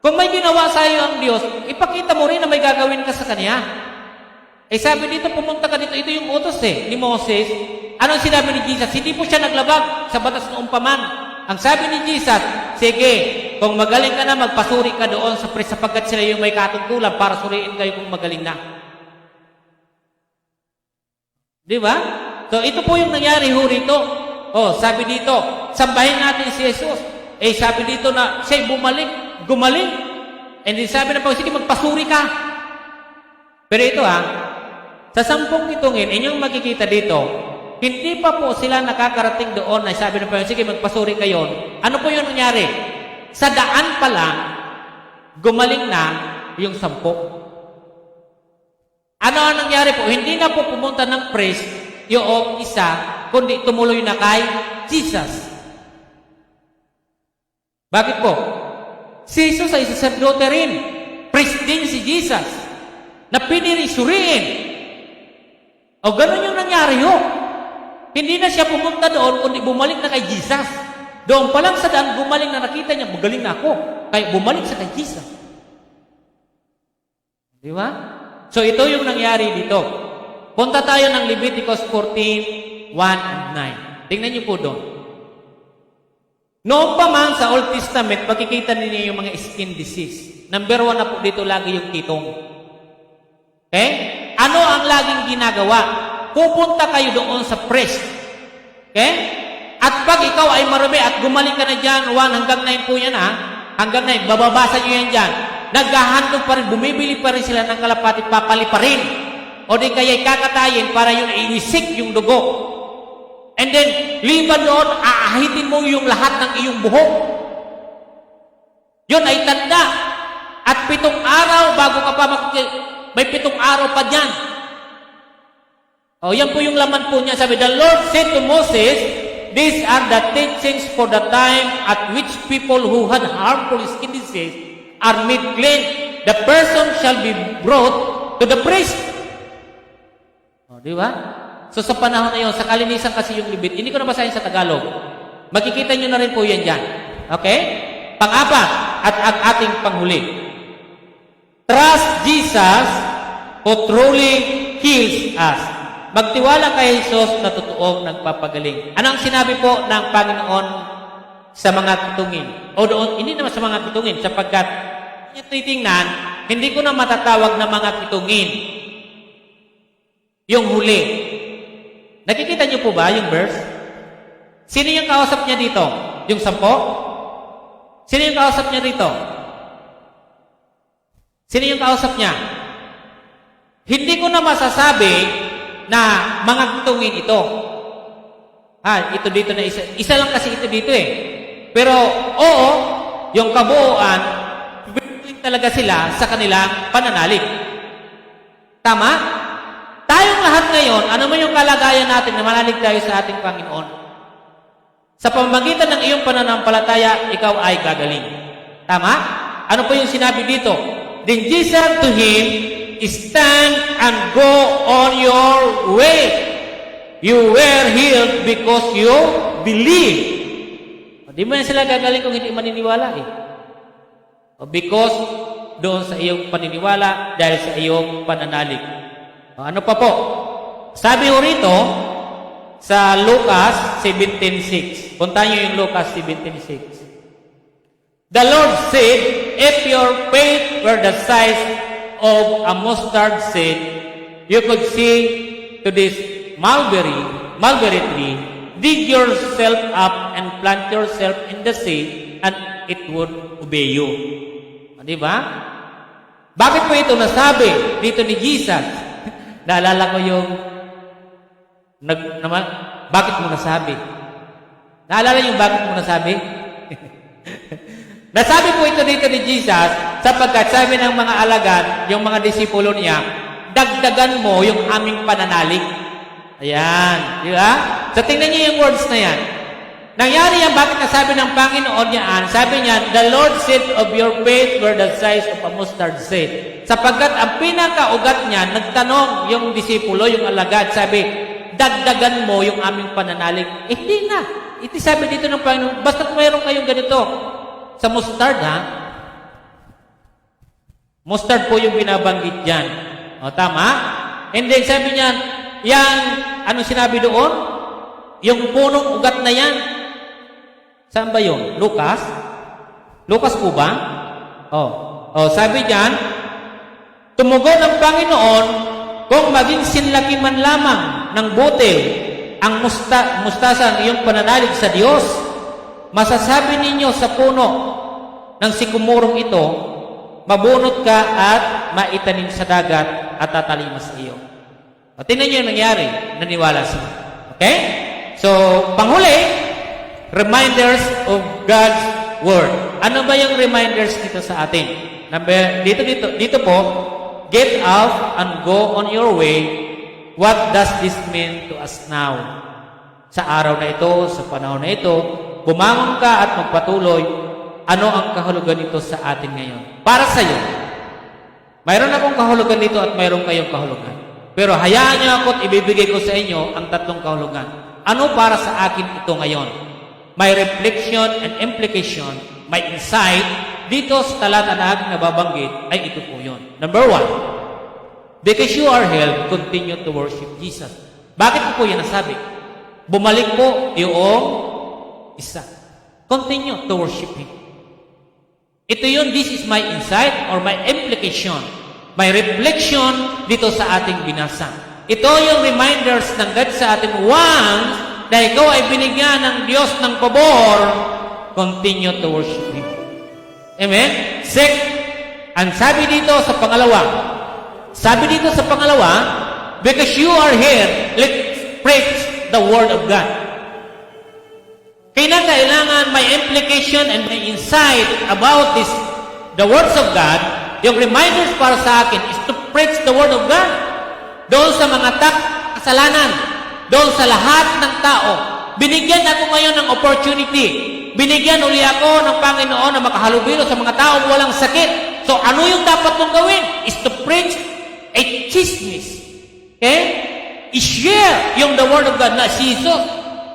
Kung may ginawa sa iyo ang Diyos, ipakita mo rin na may gagawin ka sa Kanya. Sabi dito, pumunta ka dito. Ito yung utos ni Moses. Anong sinabi ni Jesus? Hindi po siya naglabag sa batas noong paman. Ang sabi ni Jesus, sige, kung magaling ka na, magpasuri ka doon sa priest sapagkat sila yung may katungkulan para suriin kayo kung magaling na. Di ba? So, ito po yung nangyari ho rito. Sabi dito, sambahin natin si Jesus. Sabi dito na siya gumaling. And then sabi na sige, magpasuri ka. Pero ito sa 10 kitungin, inyong makikita dito, hindi pa po sila nakakarating doon na sabi na sige, magpasuri kayo. Ano po yung nangyari? Sa daan pa lang, gumaling na yung 10. Ano ang nangyari po? Hindi na po pumunta ng priest yung isa, kundi tumuloy na kay Jesus. Bakit po? Si Jesus ay sacerdote rin. Priest din si Jesus. Na pinirisuriin. Ganun yung nangyari Hindi na siya pumunta doon, kundi bumalik na kay Jesus. Doon pa lang sa daan, gumaling na nakita niya, magaling na ako. Kaya bumalik sa kay Jesus. Di ba? So ito yung nangyari dito. Punta tayo ng Leviticus 14:1 and 9. Tingnan niyo po doon. Noong pa man sa Old Testament, makikita ninyo yung mga skin disease. Number 1 na po dito lagi yung kitong. Okay? Ano ang laging ginagawa? Pupunta kayo doon sa priest. Okay? At pag ikaw ay marumi at gumaling ka na dyan, 1 hanggang 9 po yan ha. Hanggang 9, bababasa nyo yan dyan. Naghahandog pa rin, bumibili pa rin sila ng kalapati, papali pa rin. O di kaya'y kakatayin para yun inisik yung dugo. And then, liban doon, aahitin mo yung lahat ng iyong buhok. Yun ay tanda. At 7 araw, bago ka pa may 7 araw pa dyan. O, yan po yung laman po niya. Sabi, the Lord said to Moses, these are the teachings for the time at which people who had harmful skin disease are made clean. The person shall be brought to the priest. O, di ba? So, sa panahon na yun, sa kalinisan kasi yung libit, hindi ko nabasahin sa Tagalog. Makikita nyo na rin po yan dyan. Okay? Pang-apat, at ang ating panghuli. Trust Jesus who truly heals us. Magtiwala kay Jesus na totoong nagpapagaling. Ano ang sinabi po ng Panginoon sa mga kitungin? O doon, hindi naman sa mga kitungin, sapagkat titingnan, hindi ko na matatawag na mga kitungin. Yung huli. Nakikita niyo po ba yung verse? Sino yung kausap niya dito? Yung 10? Sino yung kausap niya dito? Sino yung kausap niya? Hindi ko na masasabi na mga kitungin ito. Ito dito na isa. Isa lang kasi ito dito eh. Pero, oo, yung kabuuan, willing talaga sila sa kanilang pananalig. Tama? Tayong lahat ngayon, ano man yung kalagayan natin na manalig tayo sa ating Panginoon? Sa pamamagitan ng iyong pananampalataya, ikaw ay gagaling. Tama? Ano po yung sinabi dito? Then Jesus said to him, stand and go on your way. You were healed because you believe. Di mo yan sila gagaling kung hindi maniniwala eh. Because doon sa iyong paniniwala, dahil sa iyong pananalig. Ano pa po? Sabi ho rito, sa Lucas 17:6. Puntahan niyo yung Lucas 17:6. The Lord said, if your faith were the size of a mustard seed, you could say to this mulberry tree, dig yourself up and plant yourself in the sea, and it would obey you. Di ba? Bakit po ito nasabi dito ni Jesus? Naalala ko yung bakit mo nasabi? Naalala yung bakit mo nasabi? Nasabi po ito dito ni Jesus sapagkat sabi ng mga alagad, yung mga disipulo niya, dagdagan mo yung aming pananalig. Ayan. Di ba? So, tingnan niyo yung words na yan. Nangyari yan, bakit nasabi ng Panginoon yan? Sabi niya, the Lord said of your faith were the size of a mustard seed. Sapagkat ang pinakaugat niya, nagtanong yung disipulo, yung alagad, sabi, dagdagan mo yung aming pananalig. Hindi na. Ito sabi dito ng Panginoon, basta mayroon kayong ganito. Sa mustard, ha? Mustard po yung binabanggit dyan. O, tama? And then sabi niya, ano sinabi doon? Yung punong ugat na yan. Saan ba yun? Lucas? Lucas po ba? Sabi diyan, tumugon ang Panginoon kung maging sinlaki man lamang ng butil ang mustasa ng iyong pananalig sa Diyos, masasabi ninyo sa puno ng sikumurong ito, mabunot ka at maitanim sa dagat at tatalimas sa iyo. Tingnan niyo yung nangyari. Naniwala sila. Okay? So, panghuli, reminders of God's Word. Ano ba yung reminders dito sa atin? Dito po, get up and go on your way. What does this mean to us now? Sa araw na ito, sa panahon na ito, bumangon ka at magpatuloy. Ano ang kahulugan nito sa atin ngayon? Para sa iyo. Mayroon akong kahulugan dito at mayroon kayong kahulugan. Pero hayaan niyo ako at ibibigay ko sa inyo ang 3 kahulugan. Ano para sa akin ito ngayon? My reflection and implication, my insight, dito sa talata na aking nababanggit, ay ito po yun. Number 1, because you are healed, continue to worship Jesus. Bakit po yan nasabi? Bumalik po yung isa. Continue to worship Him. Ito yun, this is my insight or my implication. May reflection dito sa ating binasa. Ito yung reminders ng God sa atin. Once na ikaw ay binigyan ng Diyos ng pabor, continue to worship Him. Amen? And sabi dito sa pangalawa, because you are here, let's preach the Word of God. Kailangan may implication and may insight about the words of God. Yung reminders para sa akin is to preach the Word of God. Doon sa mga kasalanan, doon sa lahat ng tao. Binigyan ako ngayon ng opportunity. Binigyan uli ako ng Panginoon na makahalubilo sa mga taong walang sakit. So ano yung dapat mong gawin? Is to preach a chismis. Okay? I-share yung the Word of God na si Jesus.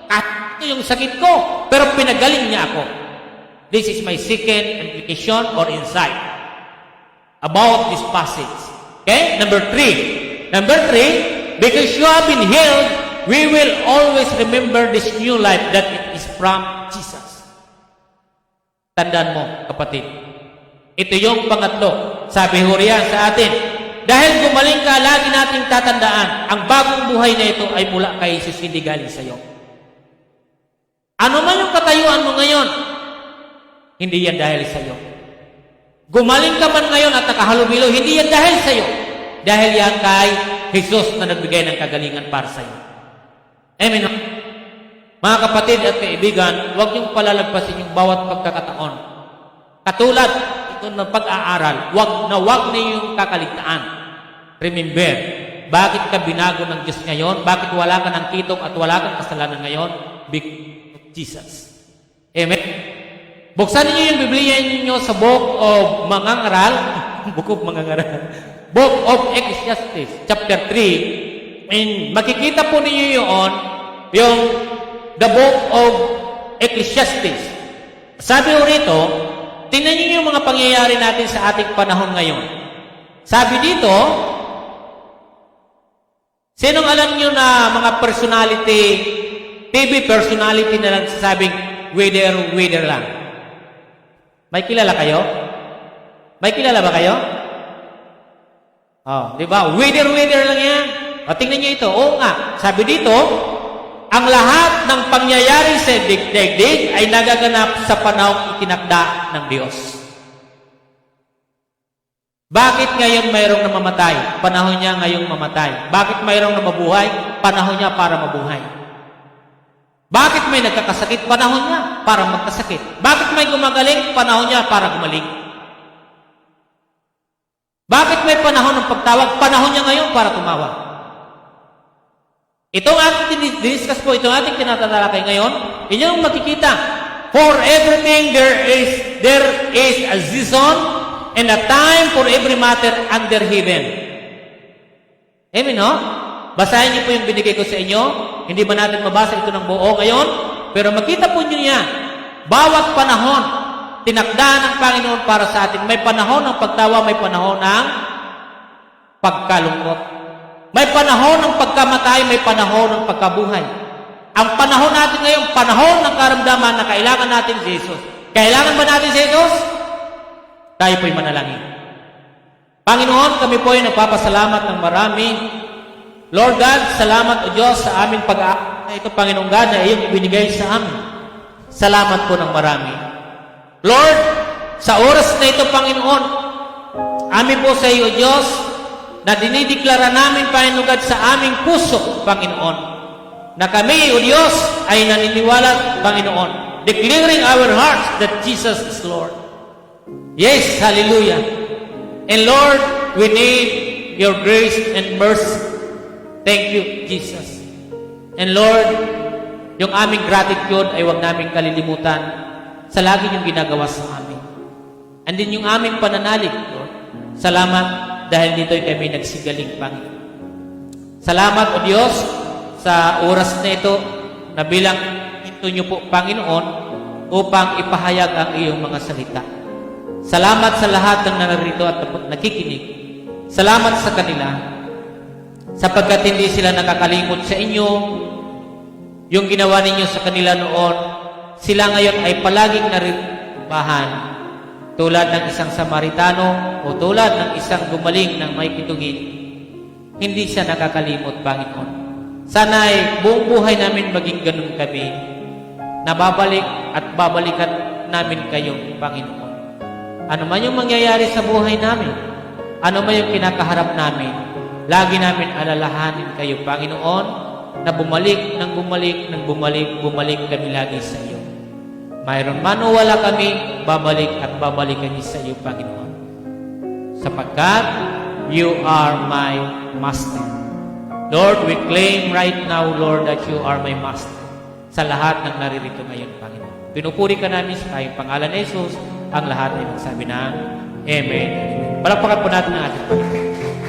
Kahit ito yung sakit ko, pero pinagaling niya ako. This is my second implication or insight about this passage. Okay? Number three, because you have been healed, we will always remember this new life that it is from Jesus. Tandaan mo, kapatid. Ito yung pangatlo. Sabi ho riyan sa atin, dahil gumaling ka, lagi nating tatandaan, ang bagong buhay na ito ay mula kay Jesus, hindi galing sa iyo. Ano man yung katayuan mo ngayon, hindi yan dahil sa iyo. Gumaling ka man ngayon at nakahalubilo, hindi yan dahil sa iyo. Dahil yan kay Jesus na nagbigay ng kagalingan para sa iyo. Amen. Mga kapatid at kaibigan, huwag niyong palalagpasin yung bawat pagkakataon. Katulad ito ng pag-aaral, huwag niyong kakaligtaan. Remember, bakit ka binago ng Diyos ngayon? Bakit wala ka ng kitong at wala kang kasalanan ngayon? Because of Jesus. Amen. Buksan niyo yung Biblia niyo sa Book of Mangangaral, Book of Ecclesiastes, chapter 3, and makikita po ninyo yung the Book of Ecclesiastes. Sabi ko rito, tingnan niyo yung mga pangyayari natin sa ating panahon ngayon. Sabi dito, sinong alam niyo na mga personality, TV personality na lang sasabing, wither lang? May kilala kayo? May kilala ba kayo? Oh, di ba? Wither lang yan. O, tingnan niyo ito. Oo nga. Sabi dito, ang lahat ng pangyayari sa daigdig ay nagaganap sa panahong itinakda ng Diyos. Bakit ngayon mayroong namamatay? Panahon niya ngayong mamatay. Bakit mayroong namabuhay? Panahon niya para mabuhay. Bakit may nagkakasakit? Panahon niya para magkasakit. Bakit may gumagaling? Panahon niya para gumaling. Bakit may panahon ng pagtawag? Panahon niya ngayon para tumawag. Itong ating discuss po, itong ating tinatalakay ngayon, inyong makikita. For everything there is a season and a time for every matter under heaven. Amen, no? Basahin niyo po yung binigay ko sa inyo. Hindi ba natin mabasa ito ng buo ngayon? Pero makita po niyo yan. Bawat panahon, tinakda ng Panginoon para sa atin. May panahon ng pagtawa, may panahon ng pagkalungkot. May panahon ng pagkamatay, may panahon ng pagkabuhay. Ang panahon natin ngayon, panahon ng karamdaman na kailangan natin si Jesus. Kailangan ba natin si Jesus? Tayo po'y manalangin. Panginoon, kami po'y nagpapasalamat ng marami. Lord God, salamat o Diyos sa aming pag-aaral na ito, Panginoong God, na iyong ibinigay sa amin. Salamat po ng marami. Lord, sa oras na ito, Panginoon, amin po sa iyo, Diyos, na dinideklara namin, Panginoon God, sa aming puso, Panginoon, na kami, O Diyos, ay naniniwala, Panginoon, declaring our hearts that Jesus is Lord. Yes, hallelujah. And Lord, we need your grace and mercy. Thank you, Jesus. And Lord, yung aming gratitude ay huwag naming kalilimutan sa lagi yung ginagawa sa amin. And din yung aming pananalig, Lord. Salamat dahil dito'y kami nagsigaling, Panginoon. Salamat, O Diyos, sa oras na ito na bilang ito niyo po, Panginoon, upang ipahayag ang iyong mga salita. Salamat sa lahat ng narito at nakikinig. Salamat sa kanila, sapagkat hindi sila nakakalimot sa inyo. Yung ginawa ninyo sa kanila noon, sila ngayon ay palaging naribahan tulad ng isang Samaritano o tulad ng isang gumaling ng may kitungin, hindi siya nakakalimot, Panginoon. Sana'y buong buhay namin maging ganun kami, na babalik at babalikan namin kayo, Panginoon. Ano man yung mangyayari sa buhay namin, ano man yung kinakaharap namin, lagi namin alalahanin kayo, Panginoon, na bumalik bumalik kami lagi sa iyo. Mayroon man o wala kami, babalik at babalik kami sa iyo, Panginoon. Sapagkat you are my Master. Lord, we claim right now, Lord, that you are my Master sa lahat ng naririto ngayon, Panginoon. Pinupuri ka namin sa kayong pangalan ni Jesus, ang lahat ay magsabi na Amen. Palakpakan po natin ang ating Panginoon.